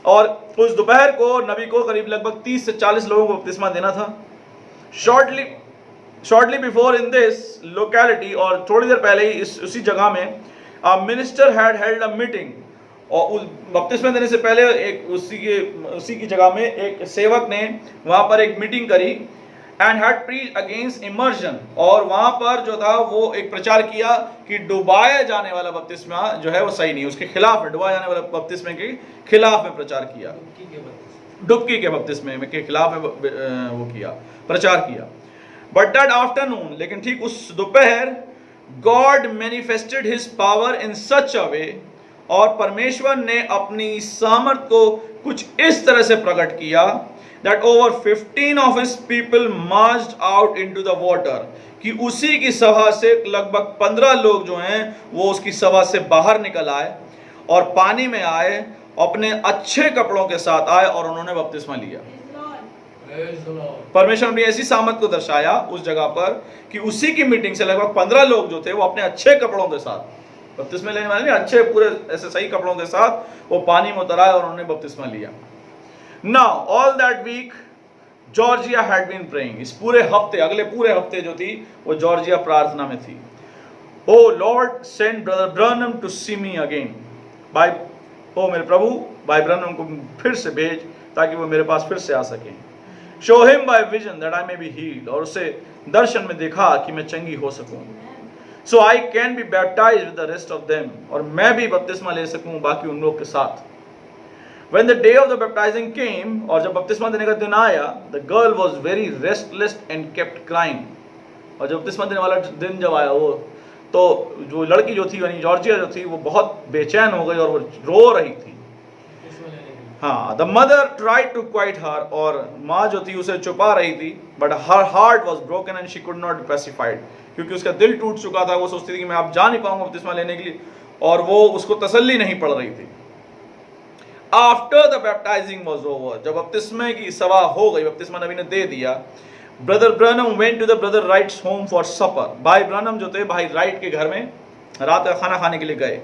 और उस दोपहर को नबी को करीब लगभग 30 से 40 लोगों को बपतिस्मा देना था। Shortly before in this locality, और थोड़ी देर पहले ही उसी जगह में a minister had held a meeting, और उस बपतिस्मा देने से पहले एक उसी की जगह में एक सेवक ने वहां पर एक मीटिंग करी, and had preached against immersion, और वहां पर जो था वो एक प्रचार किया कि डुबाए जाने वाला बपतिस्मा जो है वो सही नहीं, उसके खिलाफ है, डुबाए जाने वाला बपतिस्मे के खिलाफ में प्रचार किया, डुबकी के बपतिस्मे के खिलाफ में वो किया, प्रचार किया। बट दैट आफ्टरनून, लेकिन ठीक उस दोपहर, God manifested his power in such a way, और परमेश्वर ने अपनी सामर्थ को कुछ इस तरह से प्रकट किया, that over 15 of his people marched out into the water, कि उसी की सभा से लगभग 15 लोग जो हैं वो उसकी सभा से बाहर निकल आए और पानी में आए, अपने अच्छे कपड़ों के साथ आए और उन्होंने बपतिस्मा लिया। परमेश्वर ने ऐसी सामर्थ को दर्शाया उस जगह पर कि उसी की मीटिंग से लगभग 15 लोग जो थे वो अपने अच्छे कपड़ों के साथ, बपतिस्मा लेने वाले अच्छे पूरे ऐसे सही कपड़ों के साथ वो पानी में उतर आए और उन्होंने बपतिस्मा लिया। Now all that week Georgia had been praying, इस पूरे हफ्ते, अगले पूरे हफ्ते जो थी वो जॉर्जिया प्रार्थना में थी। Oh Lord, send Brother Branham to see me again, मेरे प्रभु भाई ब्रैनम को फिर से भेज ताकि वो मेरे पास फिर से आ सके। Show him by vision that I may be healed, और उसे दर्शन में देखा कि मैं चंगी हो सकूं, so I can be baptized with the rest of them, और मैं भी बपतिस्मा ले सकूं बाकी उन लोग के साथ। When the day of the baptizing came, और जब बपतिस्मा देने का दिन आया, the girl was very restless and kept crying, और जब बपतिस्मा देने वाला दिन जब आया वो तो जो लड़की जो थी यानी जॉर्जिया जो थी वो बहुत बेचैन हो गई और वो रो रही थी। हाँ, the mother tried to quiet her, और माँ जो थी उसे छुपा रही थी, but her heart was broken and she could not be pacified, क्योंकि उसका दिल टूट चुका था, वो सोचती थी कि मैं अब जा नहीं पाऊंगा बपतिस्मा लेने के लिए, और वो उसको तसल्ली नहीं पड़ रही थी। After the baptizing was over, जब बपतिस्मे की सभा हो गई, बपतिस्मा नबी ने दे दिया, Brother Branham went to the Brother Wright's home for supper, भाई ब्रैनम जो थे भाई राइट के घर में रात का खाना खाने के लिए गए।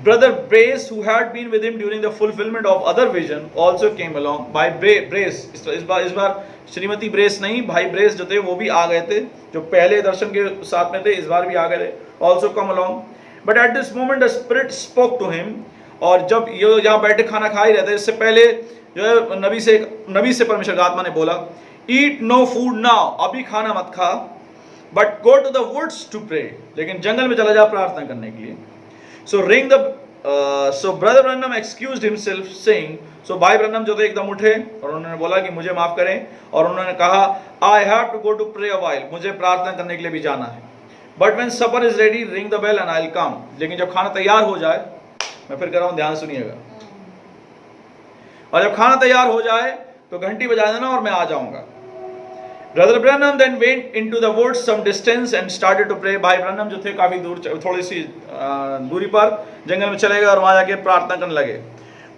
Brother Brace, who had been with him during the fulfillment of other vision, also came along. भाई ब्रेस इस बार श्रीमती ब्रेस नहीं, भाई ब्रेस जो थे वो भी आ गए थे, जो पहले दर्शन के साथ में थे, इस बार भी आ गए थे, also come along. But at this moment the Spirit spoke to him, और जब ये यहाँ बैठे खाना खा ही रहे थे, इससे पहले जो है नबी से परमेश्वर की आत्मा ने बोला, Eat no food now, अभी खाना मत खा, but go to the woods to pray, लेकिन जंगल में चला जा प्रार्थना करने के लिए। So Brother Branham excused himself saying, so भाई ब्रैनम जो थे एकदम उठे और उन्होंने बोला कि मुझे माफ करें, और उन्होंने कहा I have to go to pray a while, मुझे प्रार्थना करने के लिए भी जाना है। But when supper is ready, ring the bell and I'll come, लेकिन जब खाना तैयार हो जाए, मैं फिर कह रहा हूँ ध्यान सुनिएगा, और जब खाना तैयार हो जाए तो घंटी बजा देना और मैं आ जाऊंगा। Brother Branham then went into the woods some distance and started to pray. भाई ब्रैनम जो थे काफी दूर, थोड़ी सी दूरी पर जंगल में चले गए और वहां जाके प्रार्थना करने लगे।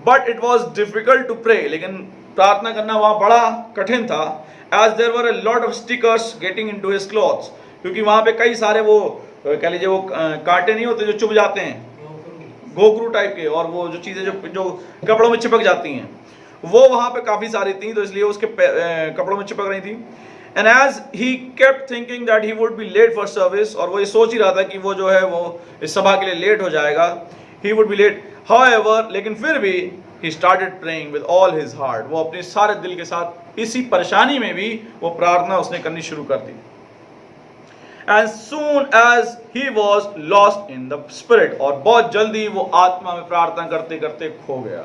But it was difficult to pray, लेकिन प्रार्थना करना वहां बड़ा कठिन था, as there were a lot of stickers getting into his clothes, क्योंकि वहां पे कई सारे वो कह लीजिए वो कांटे नहीं होते जो चुभ जाते हैं, घोघरू टाइप के, और वो जो चीजें जो कपड़ों में चिपक जाती हैं, वो वहां पे काफी सारी थी, तो इसलिए उसके कपड़ों में चिपक रही थी। And as he kept thinking that he would be late for service, और वो ये सोच ही रहा था कि वो जो है वो इस सभा के लिए लेट हो जाएगा, he would be late. However, लेकिन फिर भी he started praying with all his heart, वो अपने सारे दिल के साथ इसी परेशानी में भी वो प्रार्थना उसने करनी शुरू कर दी। As soon as he was lost in the spirit, और बहुत जल्दी वो आत्मा में प्रार्थना करते करते खो गया।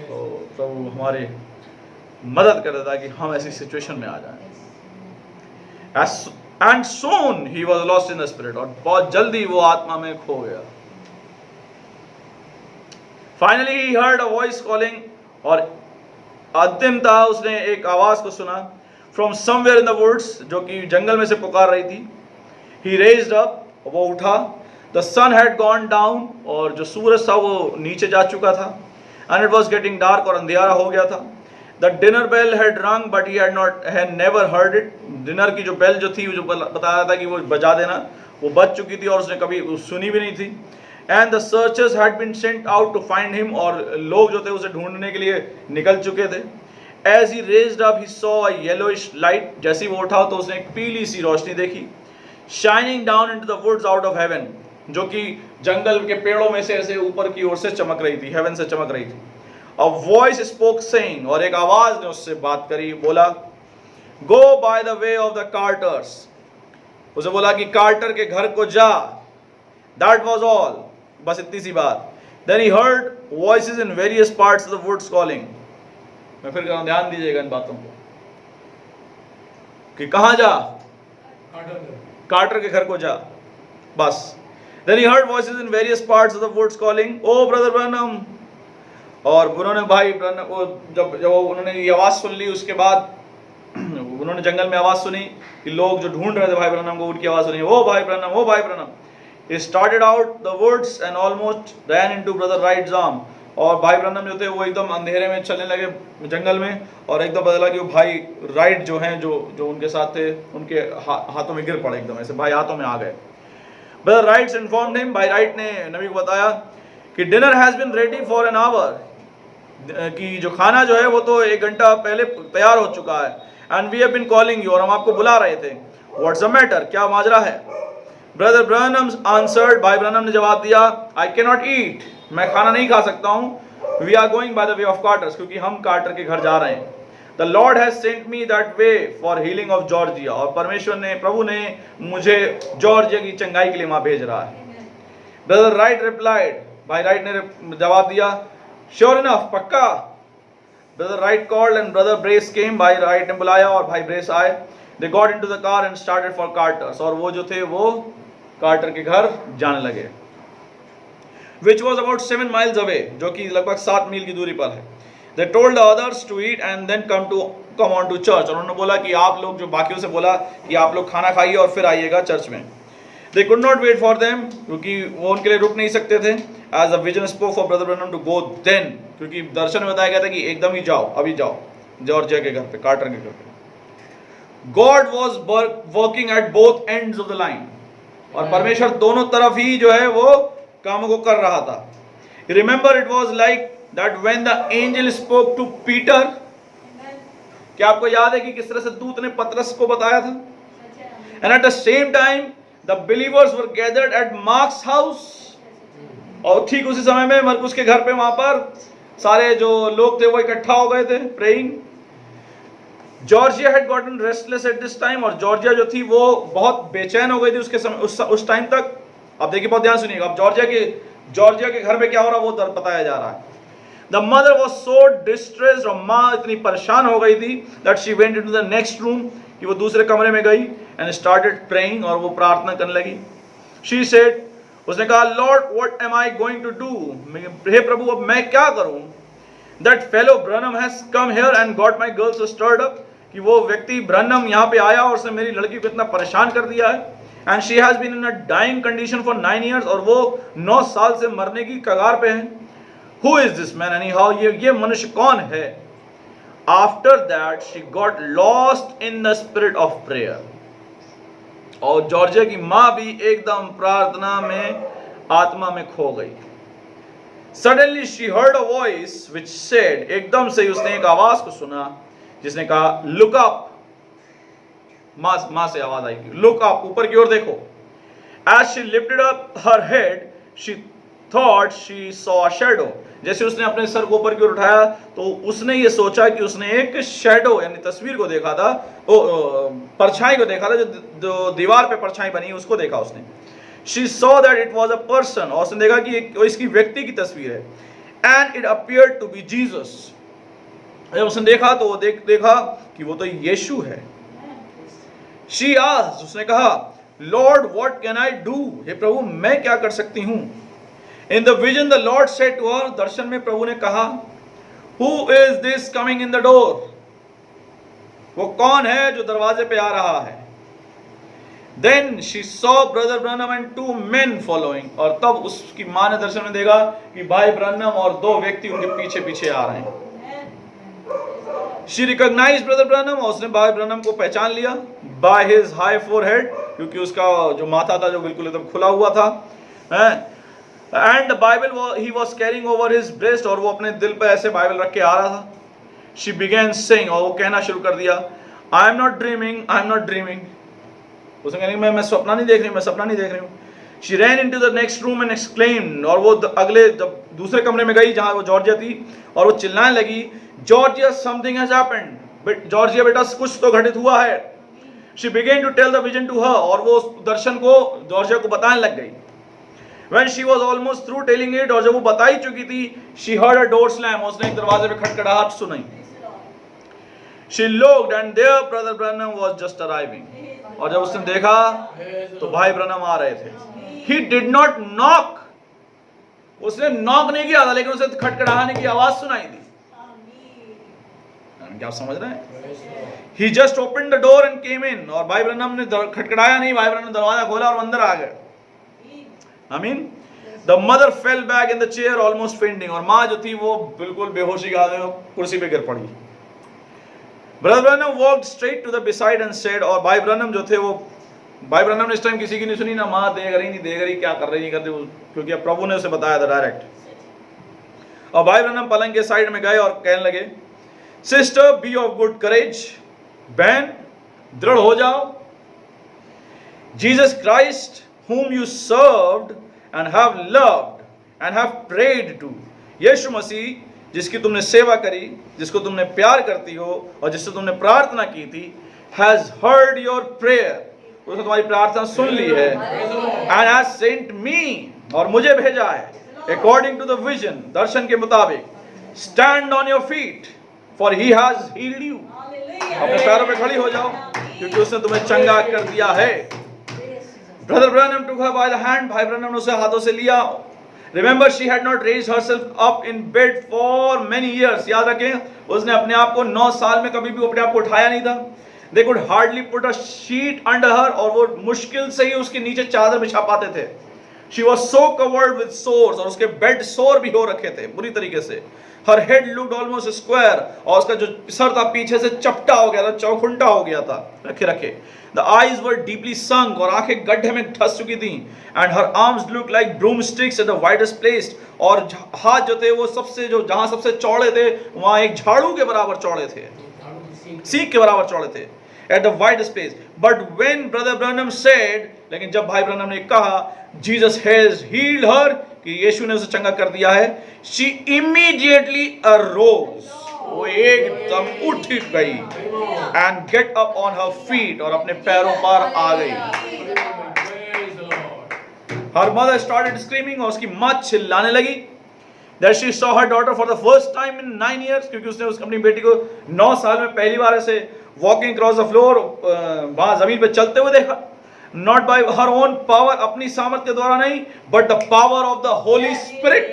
तो प्रभु हमारे मदद कर देता कि हम ऐसी सिचुएशन में आ जाएं। And soon he was lost in the spirit, और बहुत जल्दी वो आत्मा में खो गया। Finally he heard a voice calling, और अंतिमतः उसने एक आवाज को सुना, from somewhere in the woods, जो कि जंगल में से पुकार रही थी। He raised up, वो उठा। The sun had gone down, और जो सूरज था वो नीचे जा चुका था। And it was getting dark, और अंधियारा हो गया था। The dinner bell had rung, but he had never heard it. Dinner की जो बेल जो थी, जो बताया था कि वो बजा देना, वो बज चुकी थी और उसने कभी सुनी भी नहीं थी। And the searchers had been sent out to find him, और लोग जो थे उसे ढूंढने के लिए निकल चुके थे। As he raised up, he saw a yellowish light. जैसे ही वो उठा तो उसने एक पीली सी रोशनी देखी, shining down into the woods out of heaven, जो कि जंगल के पेड़ों में से ऐसे ऊपर की ओर से चमक रही थी, हेवन से चमक रही थी। A voice spoke saying, और एक आवाज ने उससे बात करी, बोला, Go by the way of the carters. उसे बोला कि कार्टर के घर को जा। That was all. बस इतनी सी बात। Then he heard voices in various parts of the woods calling. मैं फिर कहूँ, ध्यान दीजिएगा इन बातों को, कि कहाँ जा? कार्टर के घर को जा, बस। Then he heard voices in various parts of the woods calling, Oh brother Branham. और उन्होंने भाई जब उन्होंने ये आवाज सुन ली, उसके बाद उन्होंने जंगल में आवाज सुनी कि लोग जो ढूंढ रहे थे भाई ब्रनम को, उनकी आवाज सुनी, ओ भाई ब्रनम, ओ भाई ब्रनम। He started out the woods and almost ran into brother Wright's arm, और भाई ब्रनम जो थे वो एकदम अंधेरे में चलने लगे जंगल में, और एकदम पता लगा कि वो भाई राइट जो हैं जो उनके साथ थे, उनके हाथों में गिर पड़े, एकदम ऐसे भाई हाथों में आ गए। Brother Wright informed him, भाई राइट ने नबी को बताया कि dinner has been ready for an hour, कि जो खाना जो है वो तो 1 घंटा पहले तैयार हो चुका है। And we have been calling you, और हम आपको बुला रहे थे। What's the matter, क्या माजरा है? Brother Branham answered, भाई ब्रनम ने जवाब दिया, I cannot eat, मैं खाना नहीं खा सकता हूँ। We are going by the way of Carters, क्योंकि हम कार्टर के घर जा रहे हैं। The Lord has sent me that way for healing of Georgia, और परमेश्वर ने, प्रभु ने मुझे जॉर्जिया की चंगाई के लिए वहां भेज रहा है। Brother Wright replied, भाई राइट ने जवाब दिया, Sure enough, पक्का। Brother Wright called and Brother Brace came, भाई राइट ने बुलाया और भाई ब्रेस आए। They got into the car and started for Carters, और वो जो थे वो कार्टर के घर जाने लगे, which was about 7 miles away, जो कि लगभग 7 मील की दूरी पर है। They told the others to eat and then come on to church, और उन्होंने बोला कि आप लोग, जो बाकियों से बोला कि आप लोग खाना खाइए और फिर आइएगा चर्च में। They could not wait for them, क्योंकि वो उनके लिए रुक नहीं सकते थे। As the vision spoke for Brother Branham to go then, क्योंकि दर्शन में बताया गया था कि एकदम ही जाओ, अभी जाओ जॉर्जिया के घर पे, कार्टर के घर पे। God was working at both ends of the line, और परमेश्वर दोनों तरफ ही जो है वो कामों को कर रहा था। Remember, it was like that when the angel spoke to Peter, क्या आपको याद है कि किस तरह से दूत ने पतरस को बताया था? And at the same time, the believers were gathered at Mark's house, और ठीक उसी समय में मरकुस के घर पे वहां पर सारे जो लोग थे वो इकट्ठा हो गए थे praying. Georgia had gotten restless at this time, और जॉर्जिया जो थी वो बहुत बेचैन हो गई थी उसके समय, उस टाइम तक। अब देखिए, बहुत ध्यान सुनिएगा, अब जॉर्जिया के घर पे क्या हो रहा है वो बताया जा रहा है। The mother was so distressed, और माँ इतनी परेशान हो गई थी, that she went into the next room, कि वो दूसरे कमरे में गई, and started praying, और वो प्रार्थना करने लगी। She said, उसने कहा, Lord, what am I going to do? हे प्रभु, अब मैं क्या करूं? That fellow Branham has come here and got my girls stirred up, कि वो व्यक्ति ब्रनम यहाँ पे आया और उसने मेरी लड़की को इतना परेशान कर दिया है। And she has been in a dying condition for 9 years, और वो 9 साल से मरने की कगार पे है। Who is this man anyhow? ये मनुष्य कौन है? After that she got lost in the spirit of prayer, और जॉर्जिया की माँ भी एकदम प्रार्थना में, आत्मा में खो गई। Suddenly she heard a voice which said, एकदम से उसने एक आवाज को सुना जिसने कहा, look up. मां से आवाज आई, look up, ऊपर की ओर देखो. As she lifted up her head, she thought she saw a shadow. जैसे उसने अपने सर को ऊपर की ओर उठाया तो उसने ये सोचा कि उसने एक शैडो यानी तस्वीर को देखा था, परछाई को देखा था, जो दीवार पे परछाई बनी उसको देखा उसने. She saw that it was a person, और उसने देखा कि इसकी व्यक्ति की तस्वीर है. And it appeared to be Jesus. जब उसने देखा तो वो देखा कि वो तो यीशु है. She asked, उसने कहा, Lord, what can I do? हे प्रभु मैं क्या कर सकती हूँ? In the vision the Lord said to her, दर्शन में प्रभु ने कहा, Who is this coming in the door? वो कौन है जो दरवाजे पे आ रहा है? Then she saw Brother Branham and two men following. और तब उसकी माँ ने दर्शन में देखा कि भाई ब्रनम और दो व्यक्ति उनके पीछे पीछे आ रहे हैं. She recognized Brother Branham, और उसने भाई ब्रनम को पहचान लिया by his high forehead, क्योंकि उसका जो माथा था जो बिल्कुल एकदम खुला हुआ था. And the Bible he was carrying over his breast, और वो अपने दिल पे ऐसे बाइबल रख के आ रहा था. She began saying, और वो कहना शुरू कर दिया, I am not dreaming, I am not dreaming. उसने कहने मैं सपना नहीं देख रही हूँ, मैं सपना नहीं देख रही हूँ. She ran into the next room and exclaimed, और वो अगले जब दूसरे कमरे में गई जहाँ वो जॉर्जिया थी, और वो चिल्लाने लगी, Georgia, something has happened. Georgia बेटा कुछ तो घटित हुआ है. She began to tell the vision to her, और वो दर्शन को जॉर्जिया को बताने लग गई. When she was almost through telling it, और जब वो बता ही चुकी थी, she heard a door slam, उसने एक दरवाजे पे खटखटाहट सुनी. She looked and there Brother Branham was just arriving. और जब उसने देखा तो भाई ब्रनम आ रहे थे. He did not knock. उसने नॉक नहीं किया था, लेकिन उसे खटखटाने की आवाज सुनाई दी. क्या आप समझ रहे हैं? He just opened the door and came in. और भाई ब्रनम ने खटखटाया नहीं, भाई ब्रनम ने दरवाजा खोला और अंदर आ गए. I mean, the mother fell back in the chair almost fainting. और माँ जो थी वो बिल्कुल बेहोशी के हालत में कुर्सी पे गिर पड़ी. Brother Branham walked straight to the beside and said, और भाई ब्रनम जो थे वो, भाई ब्रनम ने इस टाइम किसी की नहीं सुनी, ना माँ देख रही क्या कर रही नहीं कर रही, क्योंकि अब प्रभु ने उसे बताया था डायरेक्ट. और भाई ब्रनम पलंग के साइड में गए और कहने लगे, सिस्टर बी ऑफ गुड करेज, बहन दृढ़ हो जाओ. Jesus Christ whom you served and have loved and have prayed to, यीशु मसीह जिसकी तुमने सेवा करी, जिसको तुमने प्यार करती हो और जिससे तुमने प्रार्थना की थी, has heard your prayer, उसने तुम्हारी प्रार्थना सुन ली है, and has sent me, और मुझे भेजा है, according to the vision, दर्शन के मुताबिक, stand on your feet for he has healed you. अपने पैरों पे खड़ी हो जाओ क्योंकि उसने तुम्हें चंगा कर दिया है. Brother Branham took her by the hand. भाई ब्रनम ने उसे हाथों से लिया. Remember, she had not raised herself up in bed for many years. याद रखें, उसने अपने आप को 9 साल में कभी भी अपने आप को उठाया नहीं था. They could hardly put a sheet under her, और वो मुश्किल से ही उसके नीचे चादर बिछा पाते थे. She was so covered with sores, और उसके बेड सोर भी हो रखे थे बुरी तरीके से. Her head looked almost square, और उसका जो सर था पीछे से चपटा हो गया था, चौखुंटा हो गया था रखे. The eyes were deeply sunk, और आंखें गड्ढे में धंस चुकी थी. And her arms looked like broomsticks at the widest place, और हाथ जो थे वो सबसे जो जहां सबसे चौड़े थे वहां एक झाड़ू के बराबर चौड़े थे, सीख के बराबर चौड़े थे. At the widest place. But when Brother Branham said, लेकिन जब भाई ब्रनम ने कहा, Jesus has healed her, कि यीशु ने उसे चंगा कर दिया है, she immediately arose, वो एकदम उठ गई, and get up on her feet, और अपने पैरों पर आ गई. Her mother started screaming, और उसकी माँ चिल्लाने लगी. That she saw her daughter for the first time in 9 years, क्योंकि उसने अपनी बेटी को 9 साल में पहली बार ऐसे walking across the floor, वहां जमीन पे चलते हुए देखा. Not by her own power, अपनी सामर्थ के द्वारा नहीं, but the power of the Holy Spirit.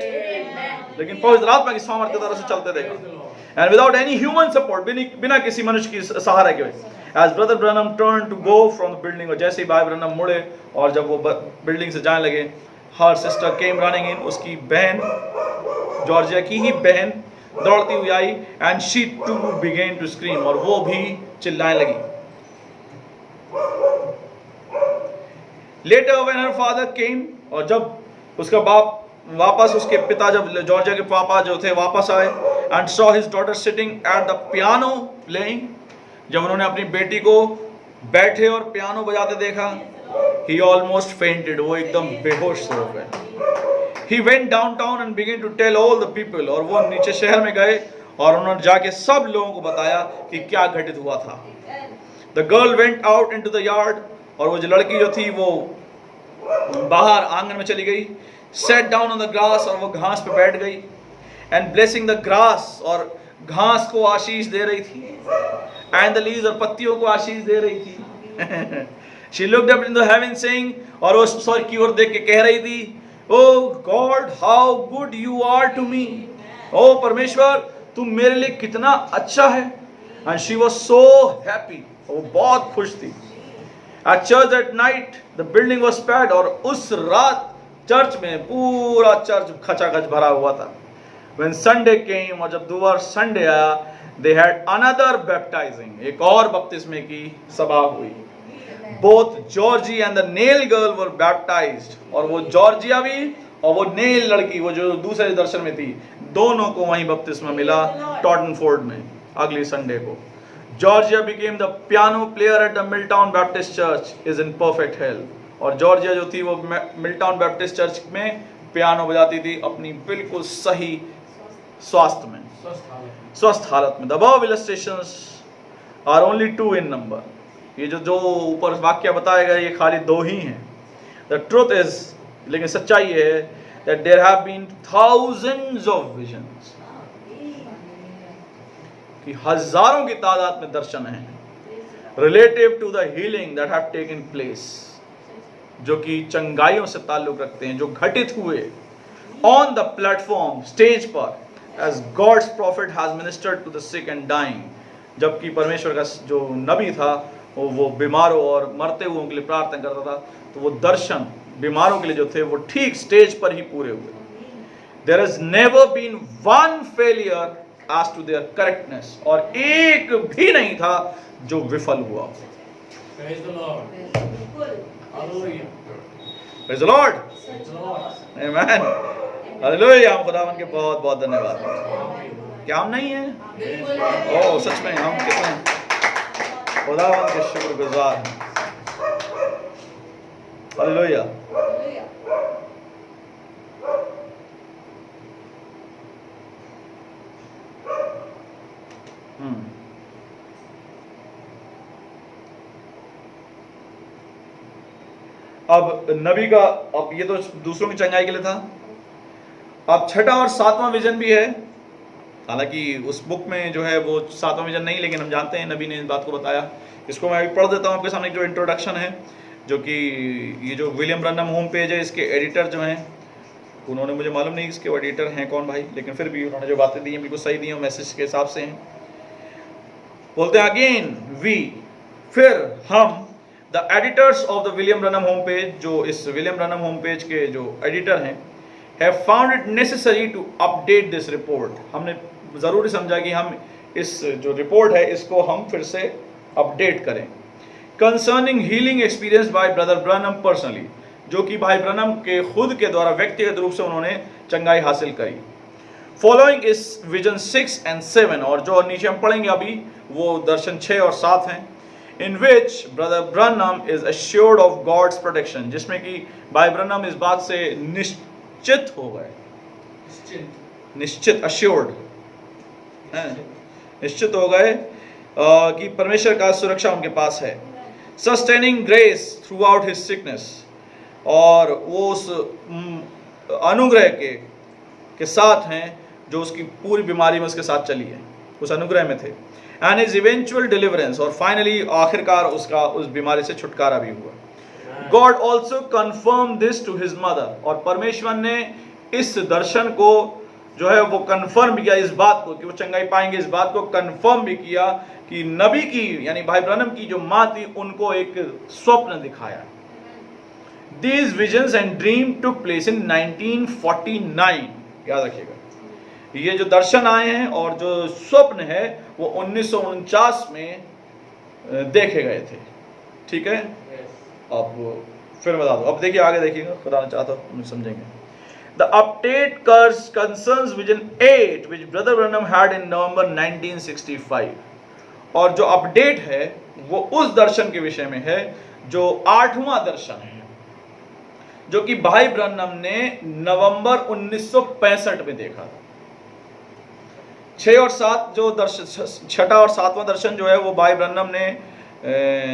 लेकिन पवित्र आत्मा की सामर्थ के द्वारा से चलते देखा. And without any human support, बिना किसी मनुष्य की सहारे के. As Brother Branham turned to go from the building, और जैसे ही भाई ब्रनम मुड़े और जब वो बिल्डिंग से जाने लगे, her sister came running in, उसकी बहन, जॉर्जिया की ही बहन दौड़ती हुई आई, and she too began to scream, और वो भी चिल्लाने लगी. Later when her father came, और जब उसका बाप वापस उसके पिता, जब जॉर्जिया के पापा जो थे वापस आए, and saw his daughter sitting at the piano playing, जब उन्होंने अपनी बेटी को बैठे और पियानो बजाते देखा, ही ऑलमोस्ट फेंटेड, वो एकदम बेहोश से हो गए। He went downtown and began to tell all the people, और वो नीचे शहर में गए और उन्होंने जाके सब लोगों को बताया कि क्या घटित हुआ था। The girl went out into the yard, और वो जो लड़की जो थी वो बाहर आंगन में चली गई। Set down on the grass, और वो घास पे बैठ गई। एंड ब्लेसिंग द ग्रास, और घास को आशीष दे रही थी। एंड द लीव्स, और पत्तियों को आशीष दे रही थी। She looked up in the haven saying, और वो स्वर्ग की ओर देख के कह रही थी, oh God how good you are to me, ओ परमेश्वर तुम मेरे लिए कितना अच्छा है। And she was so happy, वो बहुत खुश थी। At church at night, the building was packed, और उस रात चर्च में पूरा चर्च खचाखच भरा हुआ था। When Sunday came, और जब दोपहर संडे आया, they had another baptizing, एक और बपतिस्मे की सभा हुई। Both Georgie and the Neil girl were baptized, और वो जॉर्जिया भी और वो नेल लड़की, वो जो दूसरे दर्शन में थी, दोनों को वहीं बपतिस्मा मिला टॉटनफोर्ड में अगली संडे को। Georgia became the piano player at the Milltown Baptist Church is in perfect health, और जॉर्जिया जो थी वो मिलटाउन बैप्टिस्ट चर्च में पियानो बजाती थी अपनी बिल्कुल सही स्वास्थ्य में, स्वस्थ हालत में। The above illustrations are only 2 in number, ये जो ऊपर वाक्य बताया गया ये खाली 2 ही हैं। The truth is, लेकिन सच्चाई है that there have been thousands of visions, कि हजारों की तादाद में दर्शन हैं relative to the healing that have taken place, जो कि चंगाइयों से ताल्लुक रखते हैं, जो घटित हुए on the platform, स्टेज पर, as God's prophet has ministered to the sick and dying, जबकि परमेश्वर का जो नबी था वो बीमारों और मरते हुओं के लिए प्रार्थना करता था, तो वो दर्शन बीमारों के लिए जो थे वो ठीक स्टेज पर ही पूरे हुए। There has never been one failure as to their correctness, और एक भी नहीं था जो विफल हुआ। Praise the Lord. Hallelujah. Praise the Lord. Amen. Hallelujah. हम खुदावन के बहुत बहुत धन्यवाद। क्या हम नहीं हैं? ओह सच में हम कितने खुदावन के शुक्रगुजार हैं। हालेलुया। अब नबी का, अब ये तो दूसरों की चंगाई के लिए था। अब छठा और 7वां विजन भी है, हालांकि उस बुक में जो है वो 7वां विजन नहीं, लेकिन हम जानते हैं नबी ने इस बात को बताया। इसको मैं अभी पढ़ देता हूँ आपके सामने, जो इंट्रोडक्शन है, जो कि ये जो विलियम ब्रनम होम पेज है, इसके एडिटर जो हैं, उन्होंने, मुझे मालूम नहीं इसके एडिटर हैं कौन भाई, लेकिन फिर भी उन्होंने जो बातें दी हैं बिल्कुल सही दी हैं, मैसेज के हिसाब से हैं। बोलते हैं अगेन वी, फिर हम, the editors of the William Branham home page, जो इस विलियम ब्रनम होम पेज के जो एडिटर हैं, have found it necessary to update this report. हमने ज़रूरी समझा कि हम इस जो रिपोर्ट है इसको हम फिर से अपडेट करें। Concerning healing experience by brother Branham personally, जो कि भाई ब्रनम के खुद के द्वारा व्यक्तिगत रूप से उन्होंने चंगाई हासिल करी। फॉलोइंग इस विजन 6 and 7, और जो नीचे हम पढ़ेंगे अभी वो दर्शन 6 और 7 हैं, in which brother Branham is assured of God's protection, जिसमें कि भाई ब्रनम इस बात से निश्चित हो गए, निश्चित assured है, निश्चित हो गए कि परमेश्वर का सुरक्षा उनके पास है। sustaining grace throughout his sickness, और वो उस अनुग्रह के साथ हैं जो उसकी पूरी बीमारी में उसके साथ चली है, उस अनुग्रह में थे। एंड his eventual deliverance, और फाइनली आखिरकार उसका उस बीमारी से छुटकारा भी हुआ। God also confirmed this to his mother, और परमेश्वर ने इस दर्शन को जो है वो कंफर्म भी किया, इस बात को कि वो चंगाई पाएंगे, इस बात को कंफर्म भी किया कि नबी की यानी भाई ब्रनम की जो माँ थी उनको एक स्वप्न दिखाया। These visions and dream took place in 1949, याद रखिएगा, ये जो दर्शन आए हैं और जो स्वप्न है वो 1949 में देखे गए थे। ठीक है, अब फिर बता दो, अब देखिए आगे देखिएगा, खुदा ने चाहा तो हम समझेंगे। The update concerns Vision 8 which Brother Branham had in November 1965. और जो अपडेट है वो उस दर्शन के विषय में है जो 8वां दर्शन है, जो कि भाई ब्रनम ने नवंबर 1965 में देखा था। 6 और 7 जो दर्शन, 6ठा और 7वां दर्शन जो है वो भाई ब्रनम ने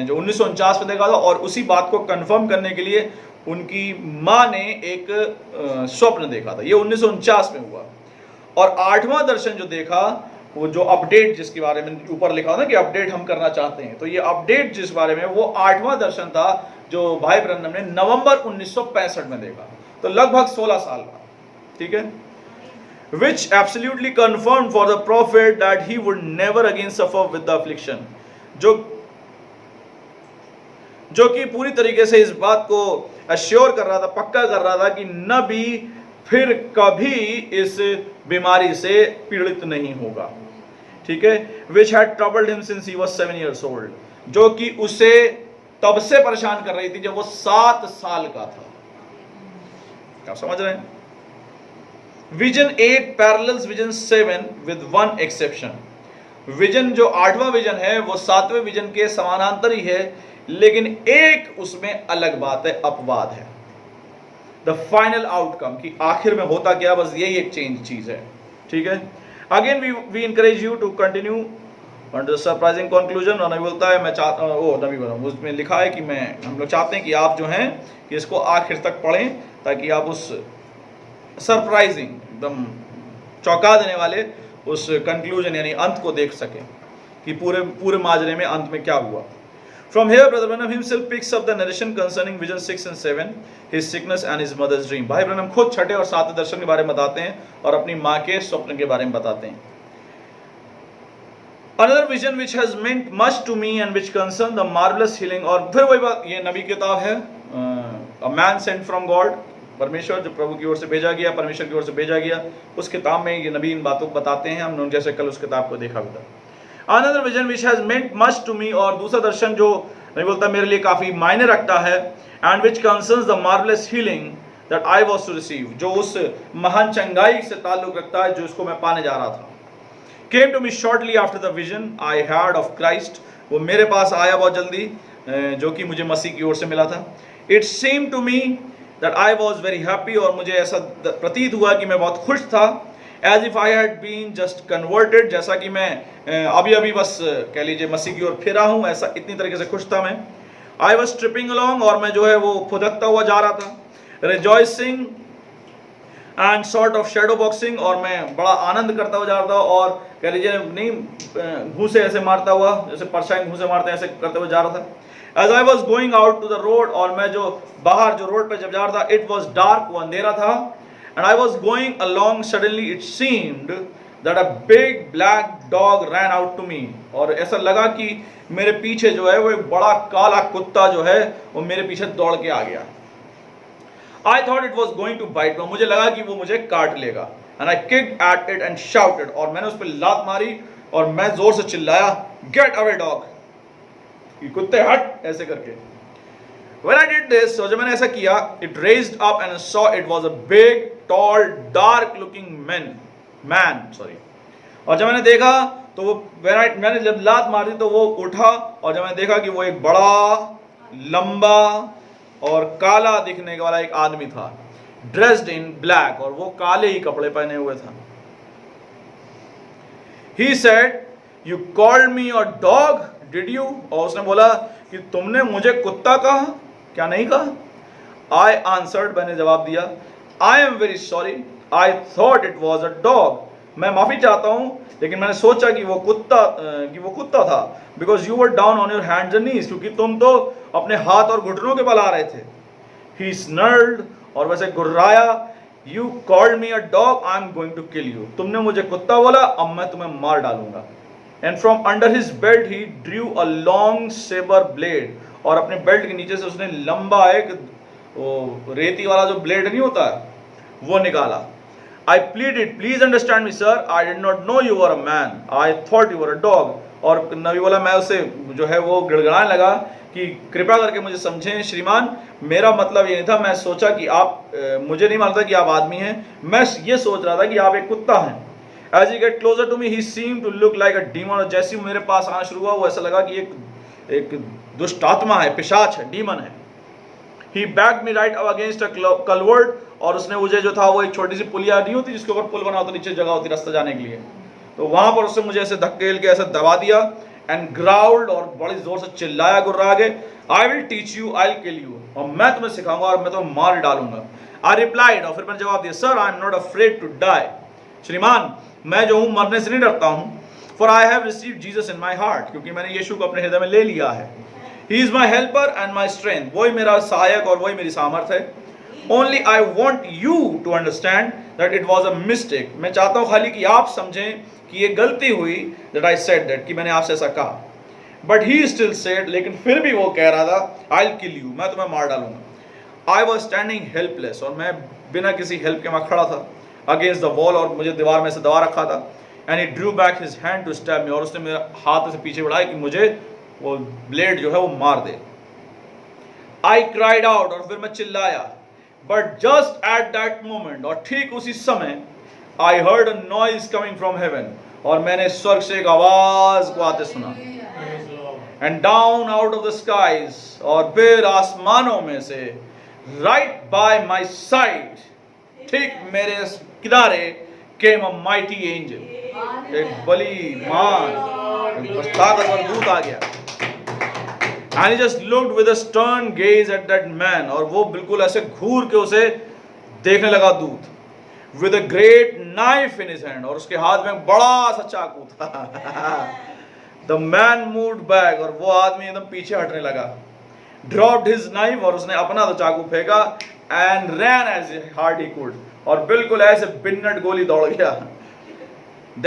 जो 1949 में देखा था, और उसी बात को कंफर्म करने के लिए उनकी माँ ने एक स्वप्न देखा था। ये 1949 में हुआ। और 8वां दर्शन जो देखा, वो जो अपडेट जिसके बारे में ऊपर लिखा ना कि अपडेट हम करना चाहते हैं, तो ये अपडेट जिस बारे में, वो 8वां दर्शन था जो भाई ब्रनम ने नवंबर 1965 में देखा। तो लगभग 16 साल बाद, ठीक है। Which absolutely confirmed for the prophet that he would never again suffer with the affliction, जो कि पूरी तरीके से इस बात को अश्योर कर रहा था, पक्का कर रहा था कि नबी फिर कभी इस बीमारी से पीड़ित नहीं होगा, ठीक है। Which had troubled him since he was 7 years old, जो कि उसे तब से परेशान कर रही थी जब वो 7 साल का था। क्या समझ रहे हैं? Vision 8 parallels vision 7 with one exception. Vision जो 8वां विजन है वो 7वें विजन के समानांतर ही है, लेकिन एक उसमें अलग बात है, अपवाद है। द फाइनल आउटकम, की आखिर में होता क्या, बस यही एक चीज है, ठीक है। Again we encourage you to continue on the surprising conclusion. और नबी बोलता है, मैं चाहता नबी बोला, उसमें लिखा है कि हम लोग चाहते हैं कि आप जो हैं कि इसको आखिर तक पढ़ें, ताकि आप उस सरप्राइजिंग, एकदम चौंका देने वाले उस कंक्लूजन यानी अंत को देख सकें कि पूरे माजरे में अंत में क्या हुआ। From here, Brother Branham himself picks up the narration concerning vision 6 and 7, his sickness and his mother's dream. भाई ब्रनम खुद 6ठे और 7वें दर्शन के बारे में बताते हैं और अपनी माँ के स्वप्न के बारे में बताते हैं। Another vision which has meant much to me and which concerned the marvelous healing, और फिर वही बात, ये नबी किताब है, A Man Sent from God, परमेश्वर जो प्रभु की ओर से भेजा गया, परमेश्वर की ओर से भेजा गया, उस किताब में ये नबी इन बातों को बताते हैं। हम जैसे कल उस किताब को देखा भी था। Another vision which has meant much to me, और दूसरा दर्शन जो नहीं बोलता मेरे लिए काफी मायने रखता है, and which concerns the marvelous healing that I was to receive, जो उस महान चंगाई से ताल्लुक रखता है जो इसको मैं पाने जा रहा था। Came to me shortly after the vision I had of Christ, वो मेरे पास आया बहुत जल्दी, जो कि मुझे मसीह की ओर से मिला था। It seemed to me that I was very happy, और मुझे ऐसा प्रतीत हुआ कि मैं बहुत खुश था। As if I had been just converted, जैसा कि मैं अभी बस कह लीजिए मसीह की ओर फिरा हूँ, ऐसा इतनी तरीके से खुश था मैं। I was tripping along, और मैं जो है वो फुदकता हुआ जा रहा था। Rejoicing and sort of shadow boxing, और मैं बड़ा आनंद करता हुआ जा रहा था, और कह लीजिए नहीं घूसे ऐसे मारता हुआ, जैसे परछाई घूसे मारते हैं ऐसे करते हुए जा रहा था। As I was going out to the road, और मैं जो बाहर जो रोड पे जब जा रहा था, it was dark, वो अंधेरा था। And I was going along, suddenly it seemed that a big black dog ran out to me, और ऐसा लगा कि मेरे पीछे जो है वो एक बड़ा काला कुत्ता जो है वो मेरे पीछे दौड़ के आ गया। I thought it was going to bite me, मुझे लगा कि वो मुझे काट लेगा। And I kicked at it and shouted, और मैंने उस पर लात मारी और मैं जोर से चिल्लाया, Get away dog, ये कुत्ते हट, ऐसे करके। When I did this, so जब मैंने ऐसा किया, it raised up and I saw it was a big, tall, dark-looking man. और जब मैंने देखा तो वो मैंने जब लात मारी तो वो उठा, और जब मैंने देखा कि वो एक बड़ा, लंबा और काला दिखने वाला एक आदमी था, dressed in black, और वो काले ही कपड़े पहने हुए था। He said, You called me a dog, did you? और उसने बोला कि तुमने मुझे कुत्ता कहा, क्या नहीं कहा? I answered, मैंने जवाब दिया, I am very sorry, I thought it was a dog. मैं माफी चाहता हूँ, लेकिन मैंने सोचा कि वो कुत्ता था, because you were down on your hands and knees, क्योंकि तुम तो अपने हाथ और घुटनों के बल आ रहे थे। He snarled, और वैसे गुर्राया, You called me a dog, I am going to kill you. तुमने मुझे कुत्ता बोला, अब मैं तुम्हें मार डालूंगा। And from under his belt he drew a long saber blade, और अपने बेल्ट के नीचे से उसने लंबा एक रेती वाला जो ब्लेड नहीं होता है वो निकाला। I pleaded, please understand me sir, I did not know you were a man, I thought you were a dog। और नबी बोला, मैं उसे जो है वो गिड़गिड़ाने लगा कि कृपया करके मुझे समझें श्रीमान, मेरा मतलब ये नहीं था, मैं सोचा कि आप मुझे नहीं मानता कि आप आदमी हैं, मैं ये सोच रहा था कि आप एक कुत्ता हैं। As he get closer to me, he seemed to look like a demon. और जैसे ही मेरे पास आना शुरू हुआ, वो ऐसा लगा कि एक दुष्ट आत्मा है, पिशाच है, डीमन है। He backed me right up against a culvert, और उसने मुझे जो था वो एक छोटी सी पुलिया नहीं होती जिसके ऊपर पुल बना होता, नीचे जगह होती रास्ता जाने के लिए, तो वहां पर उसने मुझे ऐसे धक्केल के ऐसे दबा दिया। एंड ग्राउल्ड, और बड़ी जोर से चिल्लाया गुर्रा के, I will teach you, I will kill you, और मैं तुम्हें सिखाऊंगा और मैं तुम्हें मार डालूंगा। आई रिप्लाइड, और फिर मैंने जवाब दिया, sir I am not afraid to die, श्रीमान मैं जो हूं मरने से नहीं डरता हूं। For I have received Jesus in my heart, क्योंकि मैंने यीशु को अपने हृदय में ले लिया है। He is my helper and my strength, वही मेरा सहायक और वही मेरी सामर्थ है। Only I want you to understand that it was a mistake, मैं चाहता हूं खाली कि आप समझें कि ये गलती हुई, दैट आई सेड दैट, कि मैंने आपसे ऐसा कहा। बट ही स्टिल सेड, लेकिन फिर भी वो कह रहा था, आई विल किल यू, मैं तुम्हें मार डालूंगा। आई वॉज स्टैंडिंग हेल्पलेस, और मैं बिना किसी हेल्प के वहां खड़ा था, अगेंस्ट द वॉल, और मुझे दीवार में से दबा रखा था। And he drew back his hand to stab me, और उसने मेरा हाथ से पीछे बढ़ाया कि मुझे वो ब्लेड जो है वो मार दे। आई क्राइड आउट, और फिर मैं चिल्लाया। But just at that moment, और ठीक उसी समय, I heard a noise coming from heaven, और मैंने स्वर्ग से एक आवाज को आते सुना। And down out of the skies, और फिर आसमानों में से, राइट बाय माई साइड, ठीक मेरे किनारे, केम अ माइटी एंजल, एक बलीमान ताकतवर दूत आ गया। And he just looked with a stern gaze at that man, और वो बिल्कुल ऐसे घूर के उसे देखने लगा दूत। With a great knife in his hand, और उसके हाथ में बड़ा सा चाकू था। The man moved back, और वो आदमी एकदम पीछे हटने लगा। Dropped his knife, और उसने अपना तो चाकू फेंका, and ran as hard he could, और बिल्कुल ऐसे बिन्नट गोली दौड़ गया।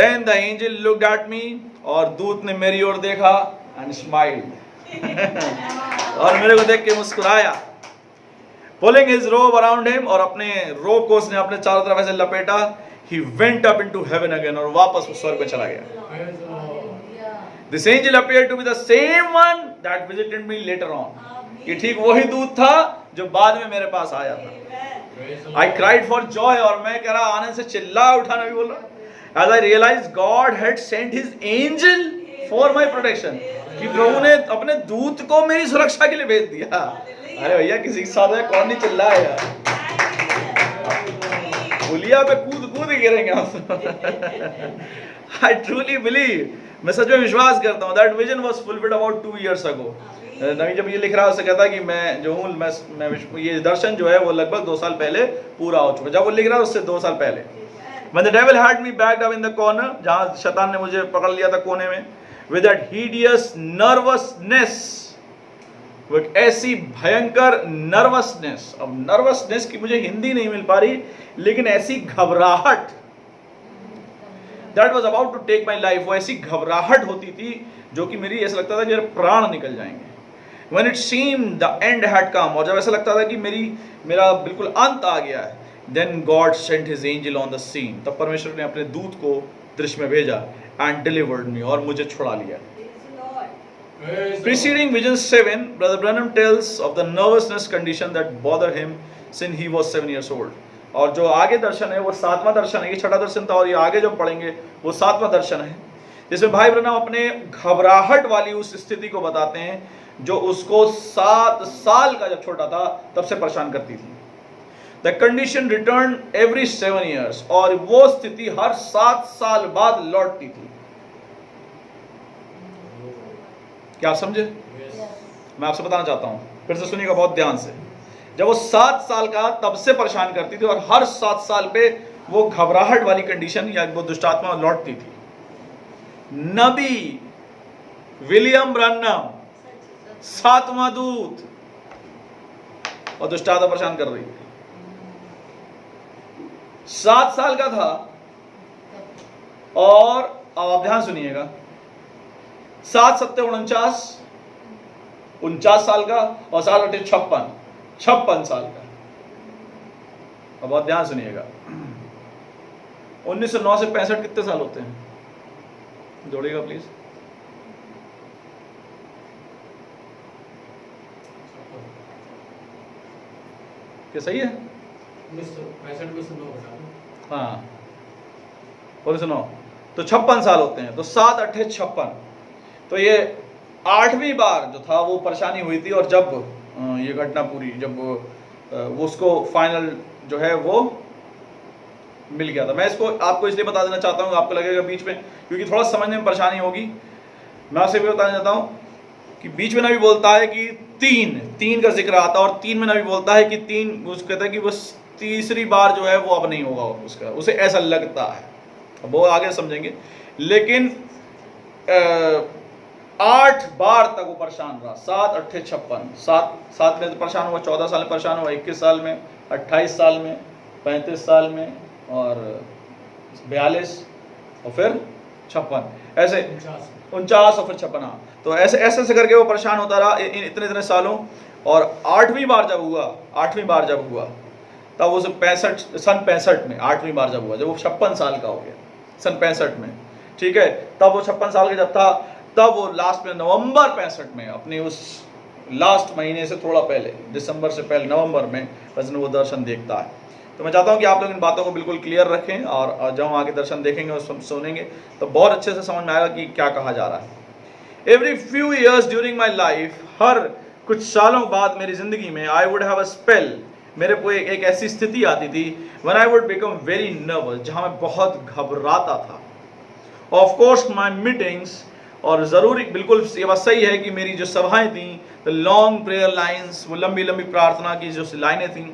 Then the angel looked at me, और दूत ने मेरी ओर देखा, and smiled, और मेरे को देख के मुस्कुराया। Pulling his robe around him, और अपने रोब को उसने अपने चारों तरफ ऐसे लपेटा। He went up into heaven again, और वापस वो स्वर्ग में चला गया। This angel appeared to be the same one that visited me later on, कि ठीक वही दूत था जो बाद में मेरे पास आया था। I cried for joy, और मैं कह रहा आनंद से चिल्ला उठा, नहीं बोल रहा। As I realized God had sent his angel for my protection, कि प्रभु ने अपने दूत को मेरी सुरक्षा के लिए भेज दिया। अरे भैया किसी के साथ है, कौन नहीं चिल्लाएगा? पुलिया पे कूद कूद गिरेंगे आप। I truly believe, मैं सच में विश्वास करता हूँ, that vision was fulfilled about 2 years ago। नबी जब ये लिख रहा है उससे कहता है कि मैं जो हूँ, मैं ये दर्शन जो है वो लगभग 2 साल पहले पूरा हो चुका। जब वो लिख रहा है उससे 2 साल पहले। When the devil had me backed up in the corner, जहाँ शैतान ने मुझे पकड़ लिया था कोने में, with that hideous nervousness, वो एक ऐसी भयंकर नर्वसनेस। अब नर्वसनेस की मुझे हिंदी नहीं मिल पा रही, लेकिन ऐसी घबराहट, that was about to take my life, वो ऐसी घबराहट होती थी जो कि मेरी ऐसा लगता था कि मेरे प्राण निकल जाएंगे। When it seemed the end had come, और जब ऐसा लगता था कि मेरा बिल्कुल अंत आ गया है, then God sent his angel on the scene, तब परमेश्वर ने अपने दूत को दृश्य में भेजा, and delivered me, और मुझे छुड़ा लिया। Preceding vision 7, Brother Branham tells of the nervousness condition that bothered him since he was 7 years old. और जो आगे दर्शन है वो 7वां दर्शन है, ये 6ठा दर्शन था, और ये आगे जो पढ़ेंगे वो 7वां दर्शन है, जिसमें भाई ब्रह्म अपने घबराहट वाली उस स्थिति को बताते हैं जो उसको 7 साल का जब छोटा था तब से परेशान करती थी। The condition returned every 7 years, और वो स्थिति हर 7 साल बाद लौटती थी। क्या आप समझे? मैं आपसे बताना चाहता हूं, फिर से सुनिएगा बहुत ध्यान से। जब वो 7 साल का तब से परेशान करती थी, और हर 7 साल पे वो घबराहट वाली कंडीशन या वो दुष्टात्मा लौटती थी। नबी विलियम ब्रैनम 7वां दूत, और दुष्टात्मा परेशान कर रही है। 7 साल का था, और अब आप ध्यान सुनिएगा, 7 7 49, 49 साल का, और 7 8 56 साल का। अब बहुत ध्यान सुनिएगा, 1909 से 65 कितने साल होते हैं? जोड़िएगा प्लीज। क्या सही है? 1965 में से 9 घटा दो। हाँ, बोले सुनो, तो 56 साल होते हैं, तो 7 8 56, तो ये 8वीं बार जो था वो परेशानी हुई थी। और जब ये घटना पूरी, जब वो उसको फाइनल जो है वो मिल गया था। मैं इसको आपको इसलिए बता देना चाहता हूँ, आपको लगेगा बीच में, क्योंकि थोड़ा समझने में परेशानी होगी। मैं आपसे भी बताना चाहता हूँ कि बीच में नबी बोलता है कि तीन का जिक्र आता है, और 3 में नबी बोलता है कि 3, उस कहता है कि बस तीसरी बार जो है वो अब नहीं होगा उसका, उसे ऐसा लगता है। अब वो आगे समझेंगे। लेकिन 8 बार तक वो परेशान रहा, 7 8 56, 7 में परेशान हुआ, 14 साल में परेशान हुआ, 21 साल में, 28 साल में, 35 साल में, और 42, और फिर 56, ऐसे 49 और फिर 56। हाँ, तो ऐसे ऐसे करके वो परेशान होता रहा इतने सालों। और 8वीं बार जब हुआ तब वो सन 65 में 8वीं बार जब हुआ, जब वो 56 साल का हो गया, सन 65 में, ठीक है। तब वो 56 साल का जब था, तब वो लास्ट में नवंबर 65 में, अपने उस लास्ट महीने से थोड़ा पहले, दिसंबर से पहले नवंबर में वजन वो दर्शन देखता है। तो मैं चाहता हूँ कि आप लोग इन बातों को बिल्कुल क्लियर रखें, और जब हम आगे दर्शन देखेंगे और सुनेंगे तो बहुत अच्छे से समझ में आएगा कि क्या कहा जा रहा है। Every few years during my life, हर कुछ सालों बाद मेरी जिंदगी में, I would have a spell, मेरे को एक ऐसी स्थिति आती थी, when I would become very nervous, जहाँ मैं बहुत घबराता था। ऑफ कोर्स माई मीटिंग्स, और ज़रूरी, बिल्कुल ये बात सही है कि मेरी जो सभाएं थी, द लॉन्ग प्रेयर लाइन्स, वो लंबी लंबी प्रार्थना की जो लाइनें थी,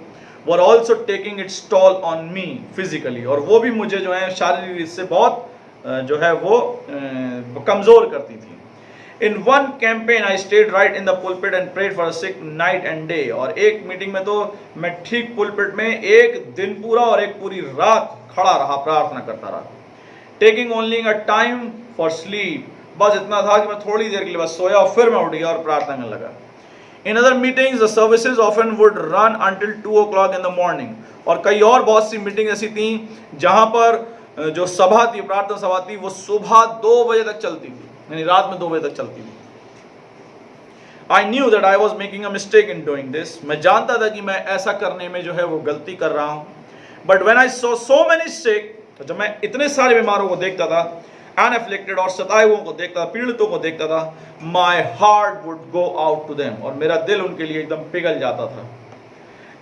were also taking its toll on me physically, और वो भी मुझे जो है शारीरिक रूप से बहुत जो है वो कमज़ोर करती थी। In one campaign I stayed right in the pulpit and prayed for a sick night and day, और एक मीटिंग में तो मैं ठीक पुलपिट में एक दिन पूरा और एक पूरी रात खड़ा रहा, प्रार्थना करता रहा। Taking only a time for sleep, बस इतना था कि मैं थोड़ी देर के लिए बस सोया और फिर मैं उठ गया और प्रार्थना करने लगा। In other meetings the services often would run until 2 o'clock in the morning, और कई और बहुत सी मीटिंग ऐसी थी जहां पर जो सभा थी, प्रार्थना सभा थी, वो सुबह 2 बजे तक चलती थी, यानी रात में 2 बजे तक चलती थी। I knew that I was making a mistake in doing this, मैं जानता था कि मैं ऐसा करने में जो है वो गलती कर रहा हूँ। But when I saw so many sick, तो जब मैं इतने सारे बीमारों को देखता था, एंड अफ्लिक्टेड, और सताए हुओं को देखता था, पीड़ितों को देखता था, my heart would go out to them, और मेरा दिल उनके लिए एकदम पिघल जाता था।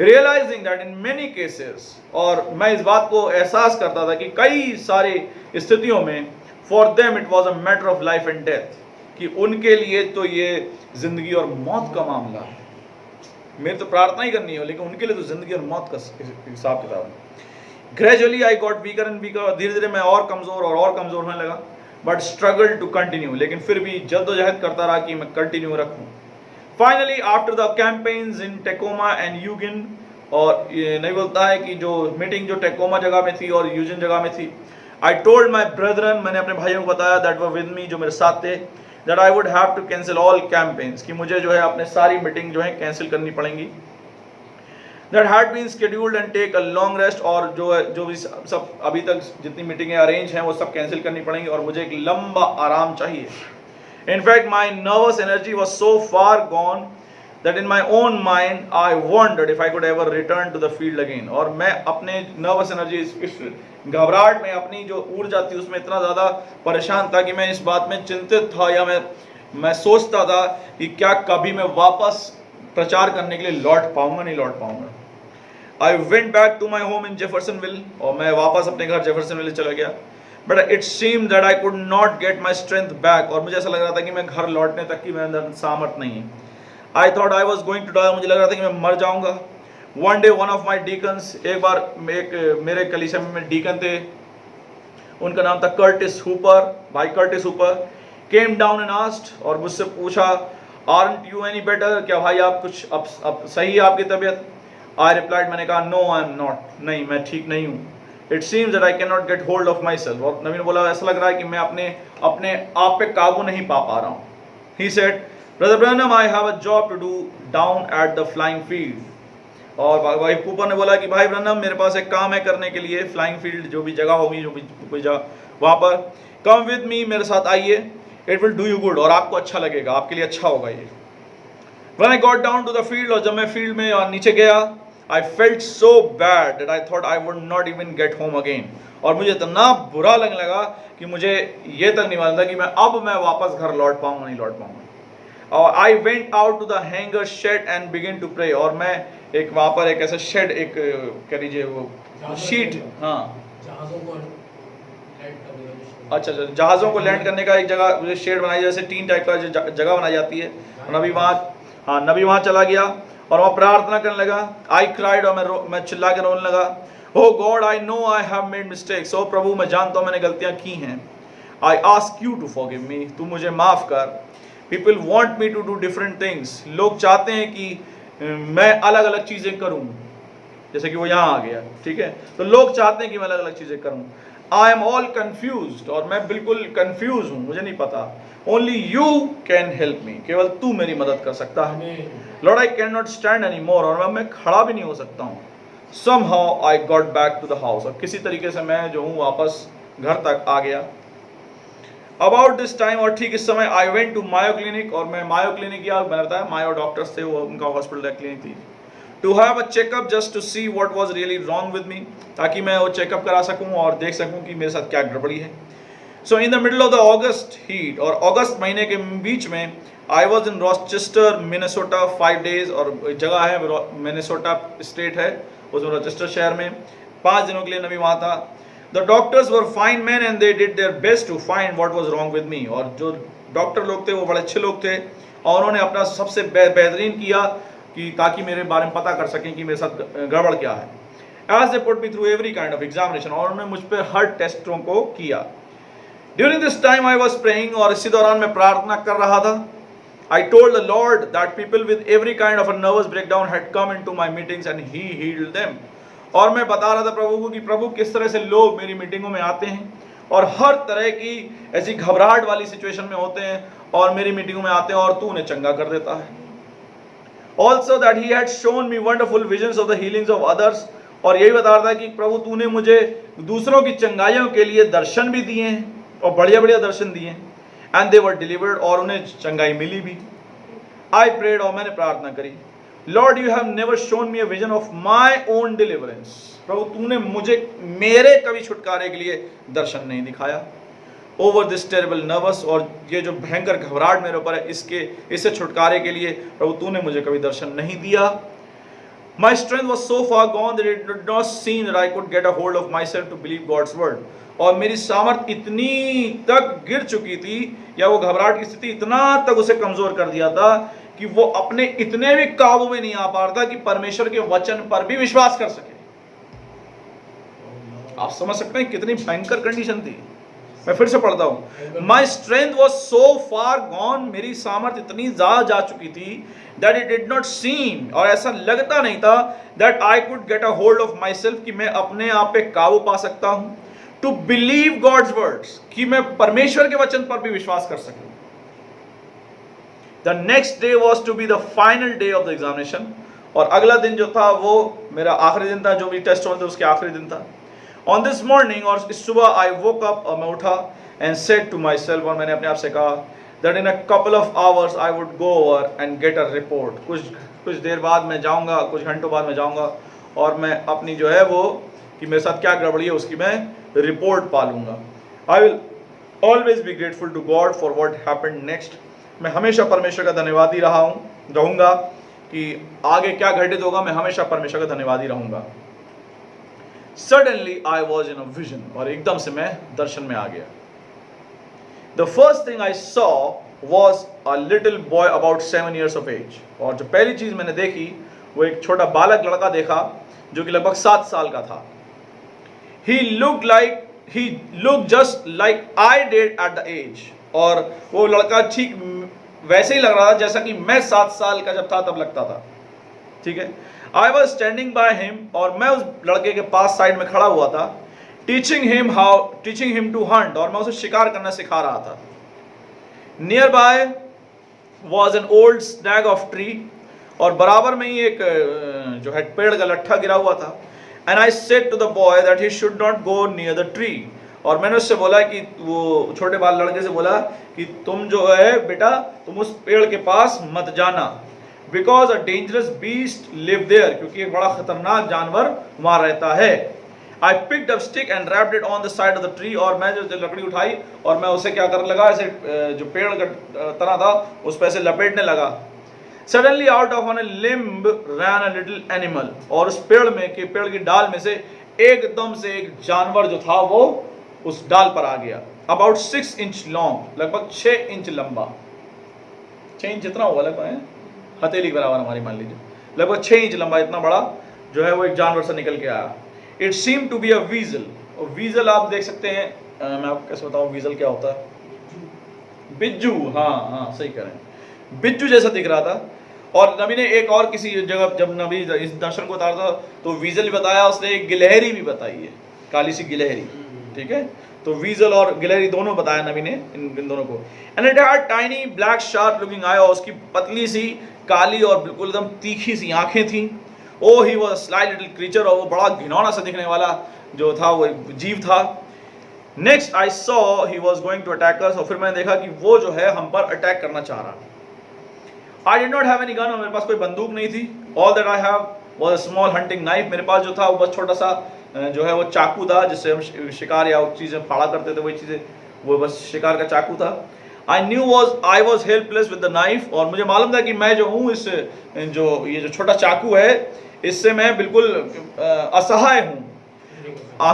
Realizing that in many cases, और मैं इस बात को एहसास करता था कि कई सारी स्थितियों में, for them it was a matter of life and death, कि उनके लिए तो ये जिंदगी और मौत का मामला है। मेरी तो प्रार्थना ही करनी है, लेकिन उनके लिए तो जिंदगी और मौत का हिसाब किताब है। Gradually I got weaker and weaker, धीरे धीरे मैं और कमज़ोर होने लगा। बट स्ट्रगल टू कंटिन्यू, लेकिन फिर भी जद्दोजहद करता रहा कि मैं कंटिन्यू रखूं। Finally after the campaigns in Tacoma and Eugene, और ये नहीं बोलता है कि जो मीटिंग जो टेकोमा जगह में थी और यूजिन जगह में थी, आई टोल्ड माई ब्रदरन, मैंने अपने भाइयों को बताया, दैट वर विद मी, जो मेरे साथ थे, that I would have to cancel all campaigns, कि मुझे जो है अपने सारी मीटिंग जो है कैंसिल करनी पड़ेंगी। That had been scheduled and take a long rest, और जो भी सब अभी तक जितनी मीटिंगें अरेंज हैं वो सब कैंसिल करनी पड़ेंगी, और मुझे एक लंबा आराम चाहिए। In fact, my nervous energy was so far gone that in my own mind I wondered if I could ever return to the field again, और मैं अपने नर्वस एनर्जी, इस घबराहट में, अपनी जो ऊर्जा थी उसमें इतना ज़्यादा परेशान था कि मैं इस बात में चिंतित था, या मैं सोचता था कि क्या कभी मैं वापस प्रचार करने के लिए लौट पाऊंगा, नहीं लौट पाऊंगा। I went back to my home in Jeffersonville, और मैं वापस अपने घर जेफरसनविल चला गया। But it seemed that I could not get my strength back, और मुझे ऐसा लग रहा था कि मैं घर लौटने तक की मेरे अंदर सामर्थ्य नहीं है। I thought I was going to die, मुझे लग रहा था कि मैं मर जाऊंगा। One day one of my deacons, एक बार एक मेरे कलीसिया में डीकन थे, उनका नाम था कर्टिस हुपर, भाई Curtis Hooper, came down and asked, और मुझसे पूछा, आरंट यू एनी बेटर, क्या भाई आप कुछ अब सही है आपकी तबीयत? आई रिप्लाइड, मैंने कहा, नो आई एम नॉट, नहीं मैं ठीक नहीं हूँ। It seems that I can not get hold of my self, और नवीन बोला, ऐसा लग रहा है कि मैं अपने आप पे काबू नहीं पा रहा हूँ। He said, brother Branham, I have a job to do down at the flying field, और भाई कूपर ने बोला कि भाई ब्रैनम, मेरे पास एक काम है करने के लिए, फ्लाइंग फील्ड जो भी जगह होगी, जो भी कोई जगह, वहाँ पर कम विद मी, मेरे साथ आइए, it will do you good, और आपको अच्छा लगेगा, आपके लिए अच्छा होगा ये। When I got down to the field, और जब मैं फील्ड में नीचे गया, I felt so bad that I thought I would not even get home again. और मुझे इतना बुरा लगने लगा कि मुझे ये तक नहीं मालूम था कि मैं वापस घर लौट पाऊंगा नहीं लौट पाऊंगा। और I went out to the hangar shed and began to pray। और मैं एक वहाँ पर एक ऐसा शेड, एक कह लीजिए वो शीट, हाँ जहाज़ों को लैंड करने का अच्छा जहाज़ों को लैंड करने का एक जगह शेड बनाई, जैसे टीन टाइप का जगह बनाई जाती है। नबी वहाँ चला गया और वहाँ प्रार्थना करने लगा। आई क्राइड, और मैं चिल्ला के रोने लगा। Oh God, I know I have made mistakes. ओ प्रभु, मैं जानता हूँ मैंने गलतियाँ की हैं। I ask you to forgive me, तू मुझे माफ़ कर। People want me to do different things, लोग चाहते हैं कि मैं अलग अलग चीज़ें करूँ, जैसे कि वो यहाँ आ गया, ठीक है। तो लोग चाहते हैं कि मैं अलग अलग चीज़ें करूँ। आई एम ऑल कन्फ्यूज्ड, और मैं बिल्कुल कन्फ्यूज हूँ, मुझे नहीं पता। Only you can help me, केवल तू मेरी मदद कर सकता है। Lord, I can not stand any more, और मैं खड़ा भी नहीं हो सकता हूँ। Somehow I got back to the house, और किसी तरीके से मैं जो हूँ वापस घर तक आ गया। About this time, और ठीक इस समय I went to Mayo Clinic, और मैं Mayo Clinic गया। मैंने बताया Mayo डॉक्टर्स थे, वो उनका हॉस्पिटल क्लिनिक थी। To have a checkup just to see what was really wrong with me, ताकि मैं वो चेकअप करा सकूँ और देख सकूँ कि मेरे साथ क्या गड़बड़ी है। So in the middle of the August heat, और अगस्त महीने के बीच में I was in Rochester, Minnesota 5 days, और जगह है मिनेसोटा स्टेट है, उसमें रोचेस्टर शहर में 5 दिनों के लिए नबी वहाँ था। The doctors were fine men and they did their best to find what was wrong with me, और जो डॉक्टर लोग थे वो बड़े अच्छे लोग थे, और उन्होंने अपना सबसे बेहतरीन किया कि ताकि मेरे बारे में पता कर सकें कि मेरे साथ गड़बड़ क्या है। As they put me through every kind of examination, और उन्होंने मुझ पर हर टेस्टों को किया। During this time I was praying, और इसी दौरान मैं प्रार्थना कर रहा था। I told the Lord that people with every kind of a nervous breakdown had come into my meetings and He healed them। और मैं बता रहा था प्रभु को कि प्रभु किस तरह से लोग मेरी मीटिंगों में आते हैं और हर तरह की ऐसी घबराहट वाली सिचुएशन में होते हैं और मेरी मीटिंगों में आते हैं और तू उन्हें चंगा कर देता है। Also that He had shown me wonderful visions of the healings of others, और यही बता रहा था कि प्रभु तूने मुझे दूसरों की चंगाइयों के लिए दर्शन भी दिए हैं और बढ़िया बढ़िया दर्शन दिए हैं। And they were delivered, और उन्हें चंगाई मिली भी। I prayed, और मैंने प्रार्थना करी। Lord, you have never shown me a vision of my own deliverance। प्रभु तूने मुझे मेरे कभी छुटकारे के लिए दर्शन नहीं दिखाया। Over this terrible nervous, और ये जो भयंकर घबराहट मेरे ऊपर है इससे छुटकारे के लिए प्रभु तूने मुझे कभी दर्शन नहीं दिया। My strength was so far gone that it did not seem that I could get a hold of myself to believe God's word। और मेरी सामर्थ इतनी तक गिर चुकी थी, या वो घबराहट की स्थिति इतना तक उसे कमजोर कर दिया था कि वो अपने इतने भी काबू में नहीं आ पा रहा था कि परमेश्वर के वचन पर भी विश्वास कर सके। आप समझ सकते हैं कितनी भयंकर कंडीशन थी। मैं फिर से पढ़ता हूं। My strength was so far gone, मेरी सामर्थ इतनी ज्यादा जा चुकी थी that it did not seem, और ऐसा लगता नहीं था that I could get a hold of myself, कि मैं अपने आप पे काबू पा सकता हूं। To believe God's words, कि मैं परमेश्वर के वचन पर भी विश्वास कर सकूं। The next day was to be the final day of the examination, और अगला दिन जो था वो मेरा आखिरी दिन था, जो भी टेस्ट होते उसके आखिरी दिन था। On this morning, और इस सुबह I woke up, और मैं उठा and said to myself, और मैंने अपने आप से कहा that in a couple of hours I would go over and get a report। कुछ देर बाद मैं जाऊंगा, कुछ घंटों बाद मैं जाऊंगा और मैं अपनी जो है वो कि मेरे साथ क्या गड़बड़ी है उसकी मैं रिपोर्ट पा लूंगा। I will always be grateful to God for what happened next। मैं हमेशा परमेश्वर का धन्यवादी रहूंगा कि आगे क्या घटित होगा, मैं हमेशा परमेश्वर का धन्यवादी रहूंगा। Suddenly I was in a vision, और एकदम से मैं दर्शन में आ गया। The first thing I saw was a little boy about 7 years of age। और जो पहली चीज मैंने देखी वो एक छोटा बालक लड़का देखा जो कि लगभग 7 साल का था। He looked just like I did at the age। और वो लड़का ठीक वैसे ही लग रहा था जैसा कि मैं 7 साल का जब था तब लगता था। ठीक है। I was standing by him, और मैं उस लड़के के पास साइड में खड़ा हुआ था। teaching him to hunt, और मैं उसे शिकार करना सिखा रहा था। Nearby was an old snag of tree, और बराबर में ही एक जो है पेड़ का लट्ठा गिरा हुआ था। And I said to the boy that he should not go near the tree। और मैंने उससे बोला कि वो छोटे बाल लड़के से बोला कि तुम जो है बेटा तुम उस पेड़ के पास मत जाना। Because a dangerous beast live there, क्योंकि एक बड़ा खतरनाक जानवर वहां रहता है। I picked up stick and wrapped it on the side of the tree, और मैं जो लकड़ी उठाई और मैं उसे क्या करने लगा, ऐसे जो पेड़ का तना था उस पर ऐसे लपेटने लगा। Suddenly out of on a limb ran a little animal, और उस पेड़ की डाल में से एकदम से एक जानवर जो था वो उस डाल पर आ गया। अबाउट 6 इंच लॉन्ग, लगभग 6 इंच लंबा। 6 इंच इतना हुआ लगभग हथेली के बराबर हमारी, मान लीजिए लगभग 6 इंच लंबा, इतना बड़ा जो है वो एक जानवर से निकल के आया। It seem to be a weasel, और वीजल आप देख सकते हैं, मैं आपको कैसे बताऊं वीजल क्या होता है? बिज्जू, हाँ सही कह रहे हैं, बिज्जू जैसा दिख रहा था। और नबी ने एक और किसी जगह जब नबी इस दर्शन को उतारा था तो वीजल भी बताया, उसने एक गिलहरी भी बताई है, काली सी गिलहरी, ठीक है। तो वीजल और गिलहरी दोनों बताया नबी ने इन दोनों को। And it had tiny black sharp looking I, और उसकी पतली सी काली और बिल्कुल एकदम तीखी सी आंखें थी। Oh he was a slight little creature, और वो बड़ा घिनौना सा दिखने वाला जो था वो जीव था। Next I saw he was going to attack us, और फिर मैंने देखा कि वो जो है हम पर अटैक करना चाह रहा। I did not have any gun, और मेरे पास कोई बंदूक नहीं थी। All that I have was a small hunting knife, मेरे पास जो था वो बस छोटा सा जो है वो चाकू था, जिससे हम शिकार या चीजें फाड़ा करते थे, वही चीजें, वो बस शिकार का चाकू था। I was helpless with the knife, और मुझे मालूम था कि मैं जो हूँ इस ये जो छोटा चाकू है इससे मैं बिल्कुल असहाय हूँ,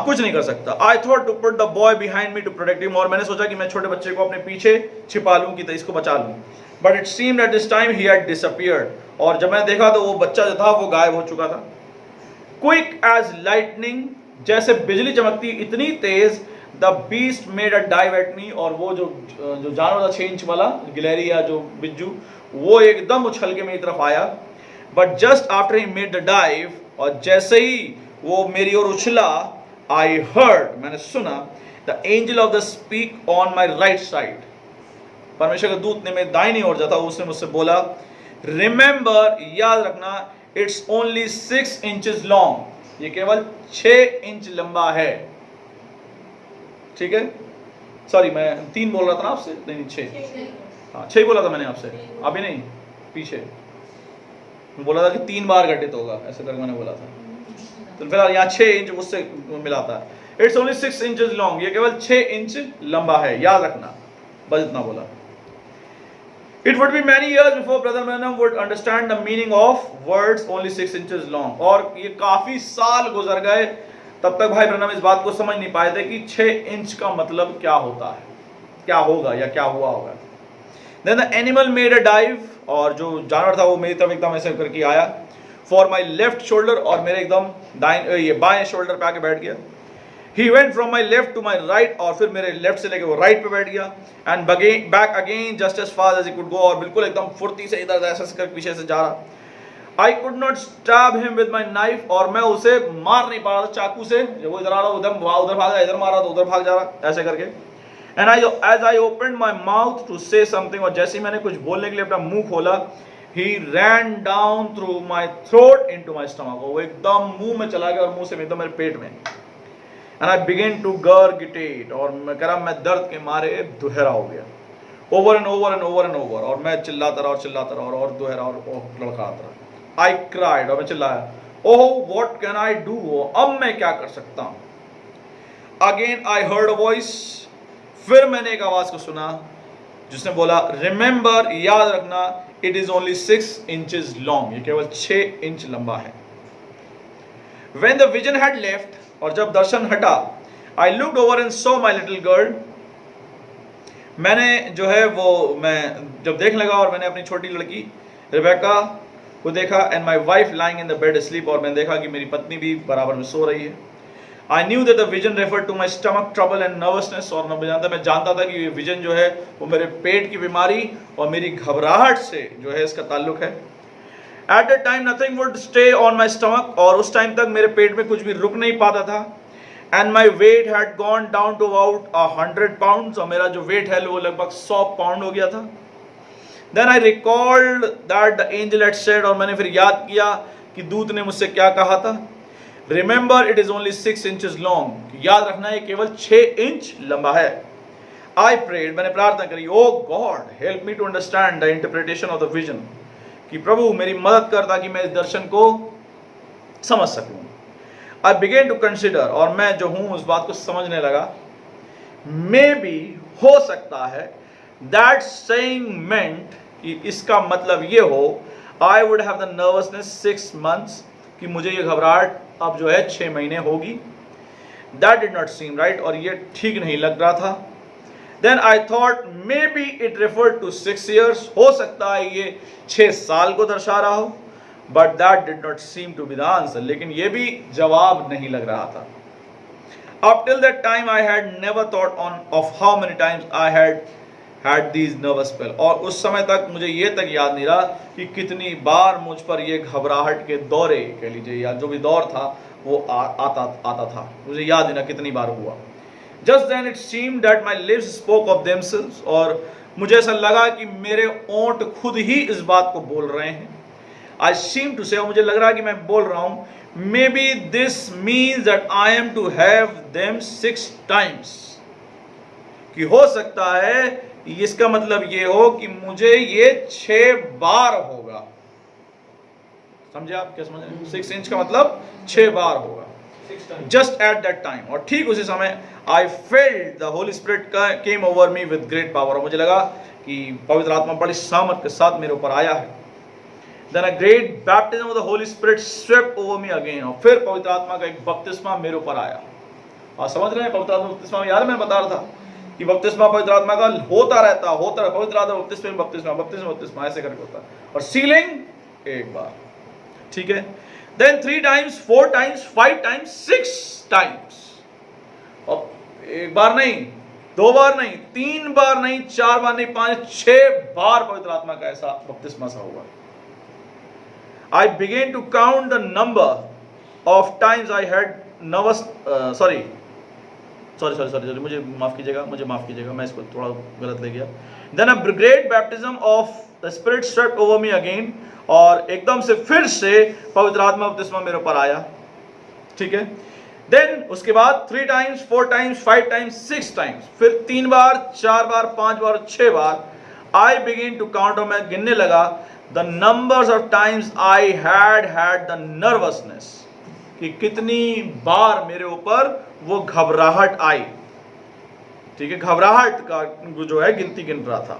कुछ नहीं कर सकता। I thought to put the boy behind me to protect him, और मैंने सोचा कि मैं छोटे बच्चे को अपने पीछे छिपा लूं कि इसको बचा लूं। But it seemed at this time he had disappeared, और जब मैं देखा तो वो बच्चा जो था वो गायब हो चुका था। क्विक एज लाइटनिंग, जैसे बिजली चमकती इतनी तेज, the beast made a dive at me, और वो जो जानवर था 6 इंच वाला गिलहरी या जो बिज्जू, वो एकदम उछल के मेरी तरफ आया। But just after he made the dive, और जैसे ही वो मेरी ओर उछला, आई हर्ड, मैंने सुना, the angel of the speak on my right side, परमेश्वर का दूत ने मेरे दाहिनी ओर जाता, उसने मुझसे बोला, रिमेंबर, याद रखना, इट्स ओनली 6 इंचेस लॉन्ग, ये केवल 6 इंच लंबा है, ठीक है। सॉरी, मैं 3 बोल रहा था ना आपसे, नहीं 6, हाँ 6 बोला था मैंने आपसे, अभी नहीं, पीछे बोला था कि 3 बार घटित होगा, ऐसे करके मैंने बोला था। तो फिलहाल यहाँ 6 इंच उससे मिलाता है। इट्स ओनली 6 इंचेस लॉन्ग, ये केवल 6 इंच लंबा है, याद रखना, बस इतना बोला। It would be many years before Brother Branham would understand the meaning of words only 6 inches long, और ये काफी साल गुजर गए तब तक भाई ब्रनम इस बात को समझ नहीं पाए थे कि 6 इंच का मतलब क्या होता है, क्या होगा या क्या हुआ होगा। Then the animal made a dive, और जो जानवर था वो मेरी तरफ एकदम ऐसे करके आया, for my left shoulder, और मेरे एकदम ये बाएं शोल्डर पे आके बैठ गया। He went from my left to my right, और फिर मेरे लेफ्ट से लेके वो राइट पे बैठ गया। And back again just as fast as he could go, और बिल्कुल एकदम फुर्ती से इधर ऐसे कर पीछे से जा रहा। I could not stab him with my knife, और मैं उसे मार नहीं पा रहा था चाकू से, जब वो इधर आ रहा उधर भाग रहा, इधर मार रहा तो उधर भाग जा रहा, ऐसे करके। And as I opened my mouth to say something, और जैसे ही मैंने कुछ बोलने के लिए अपना मुंह खोला, he ran down through my throat into my stomach, वो एकदम मुंह में चला गया और मुंह से एकदम मेरे पेट में। And I began to gurgitate, और मैं कह रहा मैं दर्द के मारे दुहरा हो गया, over and over and over and over, और मैं चिल्लाता रहा और दुहरा और लड़खड़ाता रहा। I cried, और मैं चिल्लाया, oh what can I do, अब मैं क्या कर सकता हूँ। Again I heard a voice, फिर मैंने एक आवाज को सुना जिसने बोला, remember, याद रखना, it is only 6 inches long, ये केवल 6 इंच लंबा है। When the vision had left, और जब दर्शन हटा, I looked over and saw my little girl, मैंने जो है वो मैं जब देखने लगा और मैंने अपनी छोटी लड़की रिबेका को देखा, and my wife lying in the bed asleep, और मैंने देखा कि मेरी पत्नी भी बराबर में सो रही है। I knew that the vision referred to my stomach trouble and nervousness, और मैं जानता था कि ये विजन जो है वो मेरे पेट की बीमारी और मेरी घबराहट से जो है इसका ताल्लुक है। At that time nothing would stay on my stomach, और उस टाइम तक मेरे पेट में कुछ भी रुक नहीं पाता था। And my weight had gone down to about 100 pounds, और मेरा जो वेट है वो लगभग 100 पाउंड हो गया था। Then I recalled that the angel had said, और मैंने फिर याद किया कि दूत ने मुझसे क्या कहा था, Remember, it is only 6 inches long, याद रखना ये केवल 6 इंच लंबा है। I prayed, मैंने प्रार्थना करी, Oh God, help me to understand the interpretation of the vision, कि प्रभु मेरी मदद कर ताकि मैं इस दर्शन को समझ सकूं। आई बिगेन टू कंसिडर, और मैं जो हूं उस बात को समझने लगा। मे बी, हो सकता है, दैट सेइंग मेंट, कि इसका मतलब ये हो, आई would have the nervousness 6 months, कि मुझे ये घबराहट अब जो है 6 महीने होगी। That did not seem right, और ये ठीक नहीं लग रहा था। Then I thought may be it referred to 6 years, हो सकता है ये 6 साल को दर्शा रहा हो। But that did not seem to be the answer, लेकिन ये भी जवाब नहीं लग रहा था। Up till that time I had never thought of how many times I had these nervous spell, और उस समय तक मुझे ये तक याद नहीं रहा कि कितनी बार मुझ पर ये घबराहट के दौरे कह लीजिए या जो भी दौर था वो आता था, मुझे याद नहीं रहा कितनी बार हुआ। Just then it seemed that my lips spoke of themselves, और मुझे ऐसा लगा कि मेरे ओंठ खुद ही इस बात को बोल रहे हैं। I seem to say, और मुझे लग रहा है कि मैं बोल रहा हूँ, maybe this means that I am to have them 6 times, कि हो सकता है इसका मतलब ये हो कि मुझे ये 6 बार होगा। समझे आप, क्या समझ रहे हैं? 6 inch का मतलब 6 बार होगा। Just at that time, और ठीक उसी समय I felt the Holy Spirit came over me with great power, और मुझे लगा कि पवित्र आत्मा बड़ी सामर्थ के साथ मेरे ऊपर आया है। Then a great baptism of the Holy Spirit swept over me again, और फिर पवित्र आत्मा का एक बपतिस्मा मेरे ऊपर आया। और समझ रहे हैं पवित्र आत्मा बपतिस्मा में, यार मैं बता रहा था कि बपतिस्मा पवित्र आत्मा का होता रहता पवित्र आत्मा बपतिस्मा ऐसे करके होता है। और सीलिंग एक बार, ठीक है। Then 3 times, 4 times, 5 times, 6 times, और एक बार नहीं, 2 बार नहीं, 3 बार नहीं, 4 बार नहीं, 5, 6 बार पवित्र आत्मा का ऐसा बपतिस्मा सा हुआ। I began to count the number of times I had nervous, sorry, मुझे माफ कीजिएगा, मैं इसको थोड़ा गलत ले गया। Then a great baptism of the Spirit swept over me again, और एकदम से फिर से पवित्र आत्मा बपतिस्मा मेरे ऊपर आया, ठीक है। Then उसके बाद 3 times, 4 times, 5 times, 6 times, फिर 3 बार, 4 बार, 5 बार, 6 बार। I began to count, और मैं गिनने लगा the numbers of times I had the nervousness, कि कितनी बार मेरे ऊपर वो घबराहट आई, ठीक है। घबराहट का जो है गिनती गिन रहा था।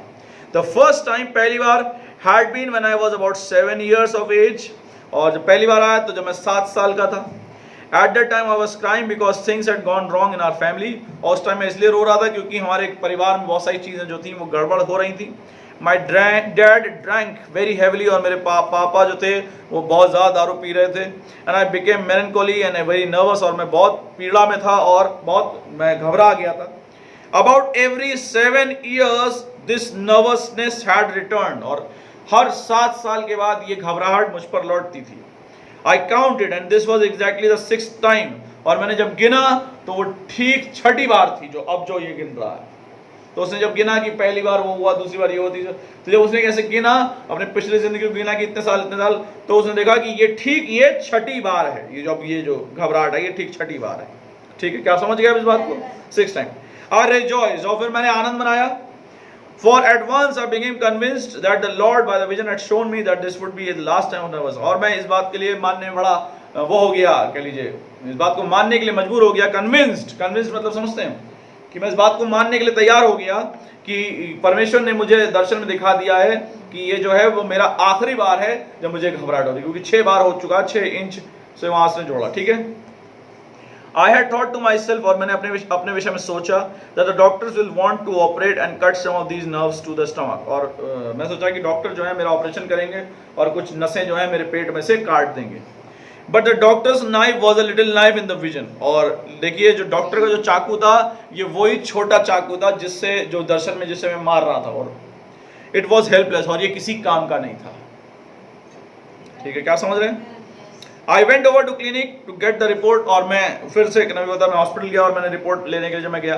The first time, पहली बार, had been when I was about 7 years of age, और जब पहली बार आया तो जब मैं 7 साल का था। At that time I was crying because things had gone wrong in our family, और उस टाइम मैं इसलिए रो रहा था क्योंकि हमारे परिवार में बहुत सारी चीज़ें जो थी वो गड़बड़ हो रही थी। My dad drank very heavily, और मेरे पापा जो थे वो बहुत ज़्यादा दारू पी रहे थे। And I became melancholy and very nervous, और मैं बहुत पीड़ा में था और बहुत मैं घबरा गया था। About every 7 years this nervousness had returned, और हर 7 साल के बाद ये घबराहट मुझ पर लौटती थी। I counted and this was exactly the 6th time, और मैंने जब गिना तो वो ठीक 6ठी बार थी जो ये गिन रहा है। तो उसने जब गिना कि पहली बार वो हुआ, दूसरी बार ये होती, तो जब उसने कैसे गिना अपने पिछले जिंदगी को गिना कि इतने साल, तो उसने देखा कि ये ठीक ये 6ठी बार है, ये जो घबराहट है ये ठीक 6ठी बार है, ठीक है। क्या समझ गया इस बात को? 6th time I rejoiced, और फिर मैंने आनंद मनाया। For at once I became convinced that the Lord by the vision had shown me that this would be the last time I was, और मैं इस बात के लिए मानने में बड़ा वो हो गया, कह लीजिए इस बात को मानने के लिए मजबूर हो गया। कन्विंस्ड मतलब समझते हैं कि मैं इस बात को मानने के लिए तैयार हो गया कि परमेश्वर ने मुझे दर्शन में दिखा दिया है कि ये जो है वो मेरा आखिरी बार है जब मुझे घबराहट हो रही, क्योंकि 6 बार हो चुका, 6 इंच से वहां से जोड़ा, ठीक है। I had thought to myself, और मैंने अपने विषय में सोचा, that the doctors will want to operate and cut some of these nerves to the stomach, और मैं सोचा कि डॉक्टर जो है मेरा ऑपरेशन करेंगे और कुछ नसें जो है मेरे पेट में से काट देंगे। But the doctor's knife was a little knife in the vision, और देखिए जो डॉक्टर का जो चाकू था ये वही छोटा चाकू था जिससे जो दर्शन में जिससे मैं मार रहा था, और it was helpless, और ये किसी काम का नहीं था, ठीक है। क्या समझ रहे हैं? I went over to clinic to get the report, और मैं फिर से मैं हॉस्पिटल गया और मैंने रिपोर्ट लेने के लिए जब मैं गया।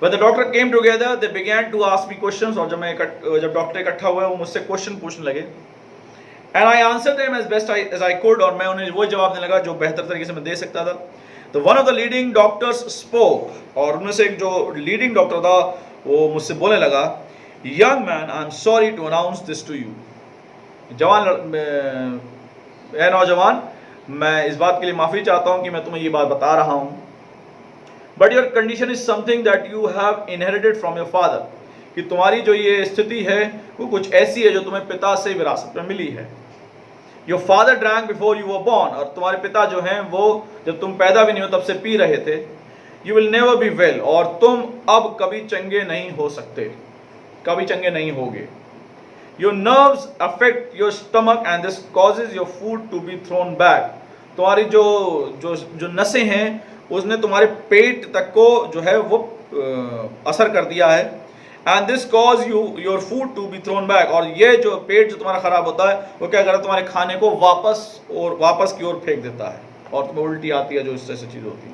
When the doctor came together, they began to ask me questions, और जब डॉक्टर इकट्ठा हुए वो मुझसे क्वेश्चन पूछने लगे। And I answered them as best as I could, और मैं उन्हें वो जवाब देने लगा जो बेहतर तरीके से मैं दे सकता था। तो one of the leading doctors spoke, और उनमें से एक जो लीडिंग डॉक्टर था वो मुझसे बोलने लगा, Young man, I am sorry to announce this to you. ए नौजवान, मैं इस बात के लिए माफ़ी चाहता हूँ कि मैं तुम्हें ये बात बता रहा हूँ, but your condition is something that you have inherited from your father, कि तुम्हारी जो ये स्थिति है वो कुछ ऐसी है जो तुम्हें पिता से विरासत में मिली है। Your father drank before you were born, और तुम्हारे पिता जो हैं वो जब तुम पैदा भी नहीं हो तब से पी रहे थे। You will never be well, और तुम अब कभी चंगे नहीं हो सकते, कभी चंगे नहीं होगे। Your nerves affect your stomach and this causes your food to be thrown back, तुम्हारी जो जो जो नसें हैं उसने तुम्हारे पेट तक को जो है वो असर कर दिया है। And this cause your food to be thrown back, और ये जो पेट जो तुम्हारा खराब होता है वो क्या करता है, तुम्हारे खाने को वापस की ओर फेंक देता है, और तुम्हें उल्टी आती है, जो इससे चीज होती है।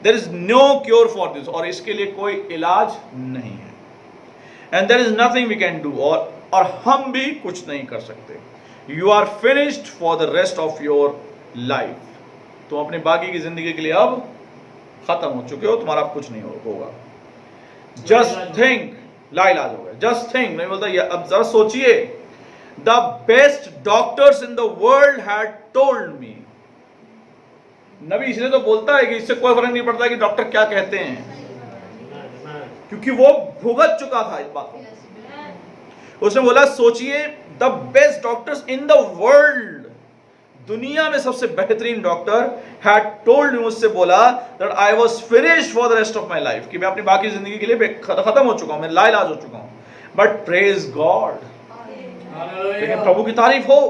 There is no cure for this, और इसके लिए कोई इलाज नहीं है। And there is nothing we can do, और हम भी कुछ नहीं कर सकते। You are finished for the rest of your life, तुम अपने बाकी की जिंदगी के लिए अब खत्म हो चुके हो, तुम्हारा अब कुछ नहीं होगा। जस्ट थिंक, लाइलाज हो गया। जस्ट थिंक, नहीं बोलता, अब जरा सोचिए, the best doctors in the world had told me, नबी इसलिए तो बोलता है कि इससे कोई फर्क नहीं पड़ता कि डॉक्टर क्या कहते हैं, क्योंकि वो भुगत चुका था इस बात को। उसने बोला, सोचिए, the best doctors in the world, दुनिया में सबसे बेहतरीन डॉक्टर हैड टोल्ड मी, मुझसे बोला that I was finished for the rest of my life, कि मैं अपनी बाकी जिंदगी के लिए खत्म हो चुका हूं, मैं लाइलाज हो चुका हूं। बट प्रेज गॉड, लेकिन प्रभु की तारीफ हो,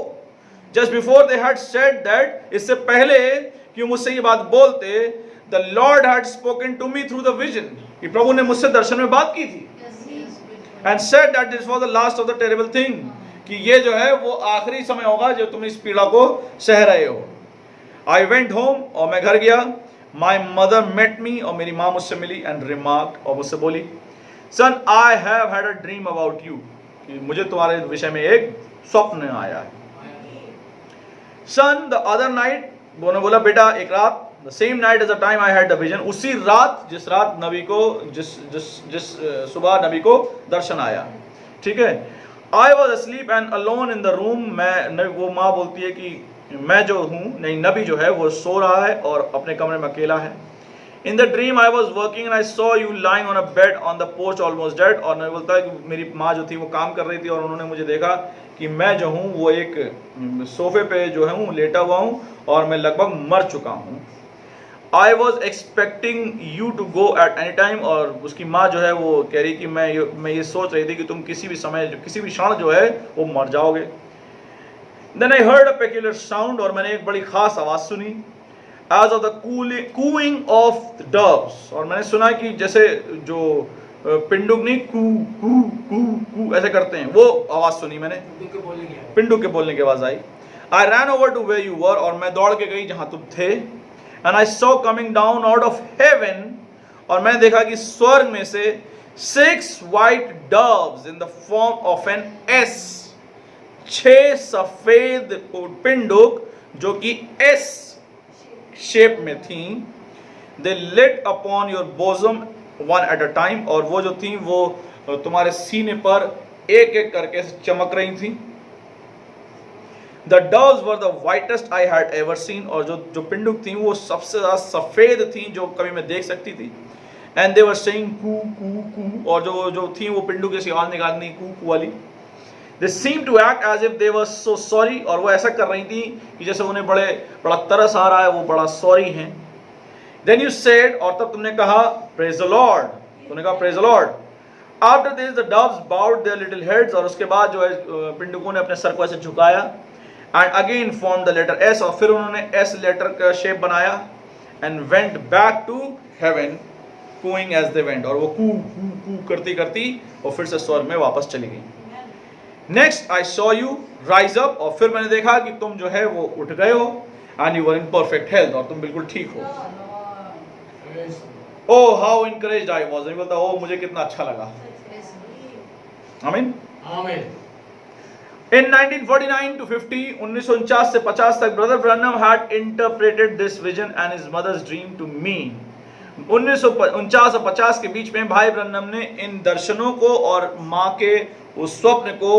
just before they had said that, इससे पहले कि मुझसे ये बात बोलते, the Lord had spoken to me through the vision, कि प्रभु ने मुझसे दर्शन में बात की थी, and said that this was the last of the terrible thing, कि ये जो है वो आखिरी समय होगा जो तुम इस पीड़ा को सह रहे हो। आई वेंट होम, और मैं घर गया। माई मदर मेट मी, और मेरी माँ मुझसे मिली, एंड रिमार्क्ड, और मुझसे बोली, son I have had a dream about you, कि मुझे तुम्हारे विषय में एक स्वप्न आया है। सन द अदर नाइट, उन्होंने बोला, बेटा एक रात, the same night as the time I had the vision, उसी रात जिस रात नबी को जिस सुबह नबी को दर्शन आया, ठीक है। I was asleep and alone in the room, वो माँ बोलती है कि मैं जो हूँ, नहीं, नबी जो है वो सो रहा है और अपने कमरे में अकेला है। In the dream I was working and I saw you lying on a bed on the porch almost dead, और नबी बोलता है कि मेरी माँ जो थी वो काम कर रही थी, और उन्होंने मुझे देखा कि मैं जो हूँ वो एक सोफे पे जो है हूँ लेटा हुआ हूँ, और मैं लगभग मर चुका हूँ। I was expecting you to go at any time, और उसकी माँ जो है वो कह रही कि मैं ये सोच रही थी कि तुम किसी भी समय, किसी भी क्षण जो है वो मर जाओगे। Then I heard a peculiar sound, और मैंने एक बड़ी खास आवाज़ सुनी, as of the cooing of the doves, और मैंने सुना कि जैसे जो पिंडुक नहीं कू कू कू कू ऐसे करते हैं, वो आवाज़ सुनी मैंने, पिंडुक के बोलने की आवाज़ आई। I ran over to where you were, और मैं दौड़ के गई जहाँ तुम थे। And I saw coming down out of heaven, और मैंने देखा कि स्वर्ग में से 6 white doves in the form of an S, 6 सफेद पिंडुक जो कि S शेप में थी। They lit upon your bosom one at a time, और वो जो थी वो तुम्हारे सीने पर एक एक करके चमक रही थी। The doves were the whitest I had ever seen, और जो पिंडुक थी वो सबसे ज़्यादा सफ़ेद थी जो कभी मैं देख सकती थी। And they were saying कू कू कू, और जो थी वो पिंडुक जैसी आवाज़ निकालनी कू कू वाली। They seemed to act as if they were so sorry, और वो ऐसा कर रही थी कि जैसे उन्हें बड़ा तरस आ रहा है, वो बड़ा सॉरी हैं। Then you said, और तब तुमने कहा praise the Lord, तुमने कहा praise the Lord। After this the doves bowed their little heads, और उसके बाद जो है पिंडुकों ने अपने सर को ऐसे झुकाया। And again formed the letter S, और फिर उन्होंने S लेटर का शेप बनाया। And went back to heaven, cooing as they went, और वो कू कू कू करती करती और फिर से स्वर्ग में वापस चली गई। Next I saw you rise up, और फिर मैंने देखा कि तुम जो है वो उठ गए हो। And you were in perfect health, और तुम बिल्कुल ठीक हो। Oh how encouraged I was, नहीं बोलता ओ मुझे कितना अच्छा लगा। आमीन आमीन। In 1949 to 50, 1949 से 50 तक, Brother Branham had interpreted this vision and his mother's dream to me. 1949 और 50 के बीच में भाई ब्रनम ने इन दर्शनों को और माँ के उस स्वप्न को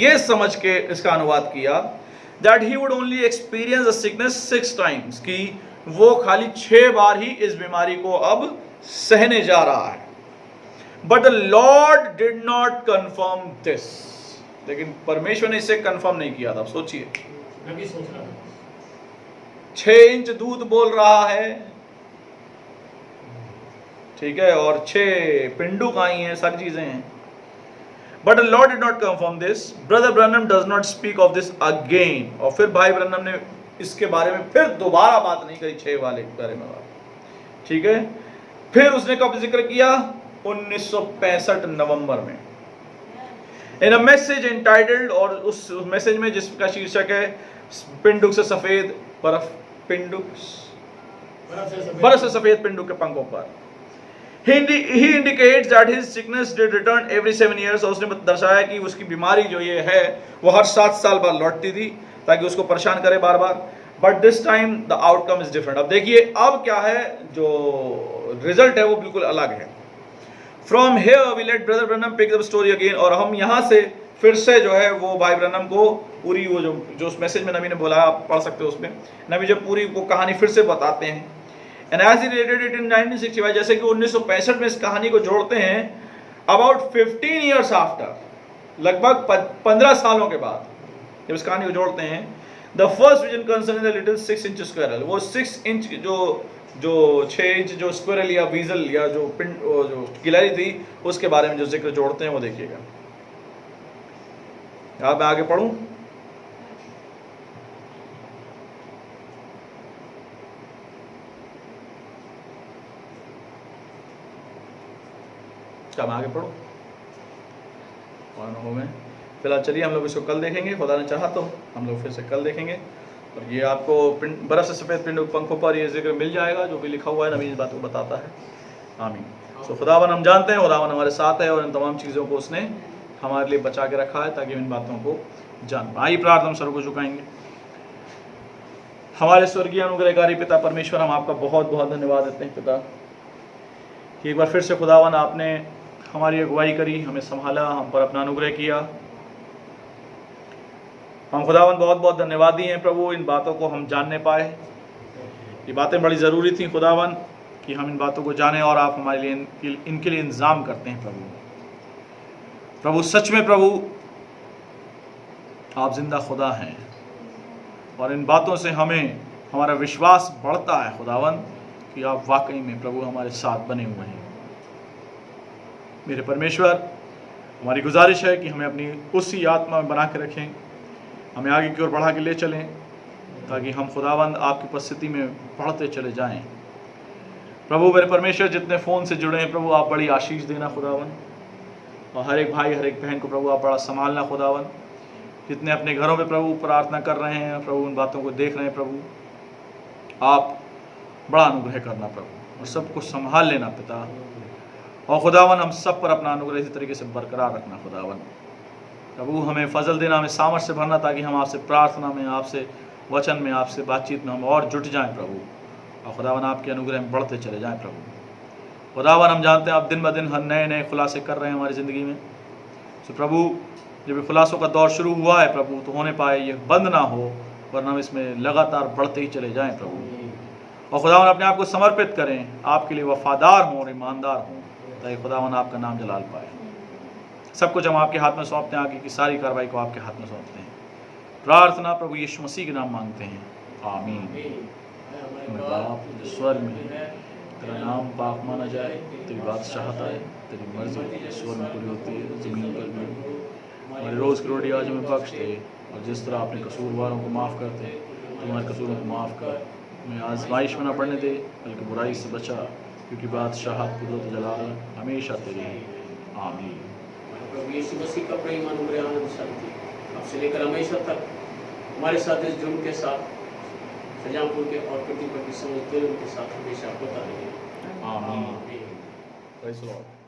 ये समझ के इसका अनुवाद किया that he would only experience the sickness 6 times, कि वो खाली 6 बार ही इस बीमारी को अब सहने जा रहा है। But the Lord did not confirm this, लेकिन परमेश्वर ने इसे कंफर्म नहीं किया था। सोचिए, मैं भी सोच रहा था 6 इंच दूध बोल रहा है, ठीक है, और 6 पिंडुक आई हैं, सारी चीजें हैं। But the Lord did not confirm this, brother Branham does not speak of this again. और फिर भाई ब्रनम ने इसके बारे में फिर दोबारा बात नहीं करी 6 वाले के बारे में, ठीक है। फिर उसने कब जिक्र किया? 1965 नवंबर में, इन अ मैसेज एंटाइटल्ड, और उस मैसेज में जिसका शीर्षक है पिंडुक से सफेद बर्फ, पिंडुक बर्फ से सफेद पिंडुक के पंखों पर। He indicates that his sickness did return every 7 years, और उसने दर्शाया कि उसकी बीमारी जो ये है वो हर 7 साल बाद लौटती थी ताकि उसको परेशान करे बार बार। But this time the outcome is different. अब देखिए अब क्या है, जो रिजल्ट है वो बिल्कुल अलग है। From here we let brother Branham pick the story again, और हम यहाँ से फिर से जो है वो भाई ब्रनम को पूरी वो जो उस मैसेज में नबी ने बोला, आप पढ़ सकते हो उसमें, नबी जब पूरी वो कहानी फिर से बताते हैं। And as he related it in 1965, जैसे कि 1965 में इस कहानी को जोड़ते हैं, about 15 years after, लगभग 15 सालों के बाद जब इस कहानी को जोड़ते हैं, the first vision concerning the little 6 inch squirrel, वो 6 इंच जो 6 इंच जो स्क्विरल या वीजल या जो गिलहरी थी उसके बारे में जो जिक्र जोड़ते हैं वो देखिएगा। अब मैं आगे पढ़ूं, क्या मैं आगे पढ़ूं? में फिलहाल चलिए हम लोग इसको कल देखेंगे, खुदा ने चाहा तो हम लोग फिर से कल देखेंगे। और ये आपको बर्फ से सफ़ेद पिंडुक पंखों पर ये जिक्र मिल जाएगा जो भी लिखा हुआ है, नबी इस बात को बताता है। आमीन। सो खुदावन हम जानते हैं, खुदावन हमारे साथ है और इन तमाम चीज़ों को उसने हमारे लिए बचा के रखा है ताकि इन बातों को जान पाए। आइए प्रार्थना हम सर को झुकाएंगे। हमारे स्वर्गीय अनुग्रहकारी पिता परमेश्वर, हम आपका बहुत बहुत धन्यवाद देते हैं पिता कि एक बार फिर से खुदावन आपने हमारी अगुवाई करी, हमें संभाला, हम पर अपना अनुग्रह किया। हम खुदावन बहुत बहुत धन्यवादी हैं प्रभु, इन बातों को हम जानने पाए। ये बातें बड़ी ज़रूरी थी खुदावन कि हम इन बातों को जानें, और आप हमारे लिए इनके लिए इंतज़ाम करते हैं प्रभु। सच में प्रभु आप जिंदा खुदा हैं, और इन बातों से हमें हमारा विश्वास बढ़ता है खुदावन कि आप वाकई में प्रभु हमारे साथ बने हुए हैं। मेरे परमेश्वर, हमारी गुजारिश है कि हमें अपनी उसी आत्मा में बना के रखें, हमें आगे की ओर बढ़ा के ले चलें ताकि हम खुदावंद आपकी उपस्थिति में बढ़ते चले जाएं। प्रभु मेरे परमेश्वर, जितने फ़ोन से जुड़े हैं प्रभु आप बड़ी आशीष देना खुदावंद, और हर एक भाई हर एक बहन को प्रभु आप बड़ा संभालना खुदावंद। जितने अपने घरों में प्रभु प्रार्थना कर रहे हैं प्रभु, उन बातों को देख रहे हैं प्रभु, आप बड़ा अनुग्रह करना प्रभु, और सबको संभाल लेना पिता। और खुदावन हम सब पर अपना अनुग्रह इसी तरीके से बरकरार रखना खुदावन। प्रभु हमें फजल देना, हमें सामर्थ से भरना ताकि हम आपसे प्रार्थना में, आपसे वचन में, आपसे बातचीत में हम और जुट जाएं प्रभु, और खुदावन आपके अनुग्रह में बढ़ते चले जाएं प्रभु। खुदावन हम जानते हैं आप दिन ब दिन हर नए नए खुलासे कर रहे हैं हमारी ज़िंदगी में। तो प्रभु जब ये खुलासों का दौर शुरू हुआ है प्रभु, तो होने पाए ये बंद ना हो, वरना हम इसमें लगातार बढ़ते ही चले जाएँ प्रभु। और खुदावन अपने आप को समर्पित करें, आपके लिए वफादार हों और ईमानदार हों ताकि खुदावन आपका नाम जलाल पाए। सब कुछ हम आपके हाथ में सौंपते हैं, आगे की सारी कार्रवाई को आपके हाथ में सौंपते हैं। प्रार्थना प्रभु यीशु मसीह के नाम मांगते हैं, आमीन। बाप स्वर्ग में तेरा नाम पाक माना जाए, तेरी बादशाहत आए, तेरी मर्जी स्वर्ग में पूरी होती है ज़मीन पर भी। हमारे रोज़ की रोटी आज हमें बख्श दे, और जिस तरह अपने कसूरवारों को माफ़ करते तुम्हारे कसूरों को माफ़ कर, हमें आजमाइश में न पड़ने दे बल्कि बुराई से बचा, क्योंकि बादशाहत कुदरत जलाल हमेशा तेरी है, आमीन। प्रभु यीशु मसीह का प्रेम, अनुग्रह, आनंद, शांति आपसे लेकर हमेशा तक हमारे साथ इस जुर्म के साथ सजापुर के और प्रतिपत्ति समझ के साथ हमेशा होता रहे, आमीन। Praise the Lord.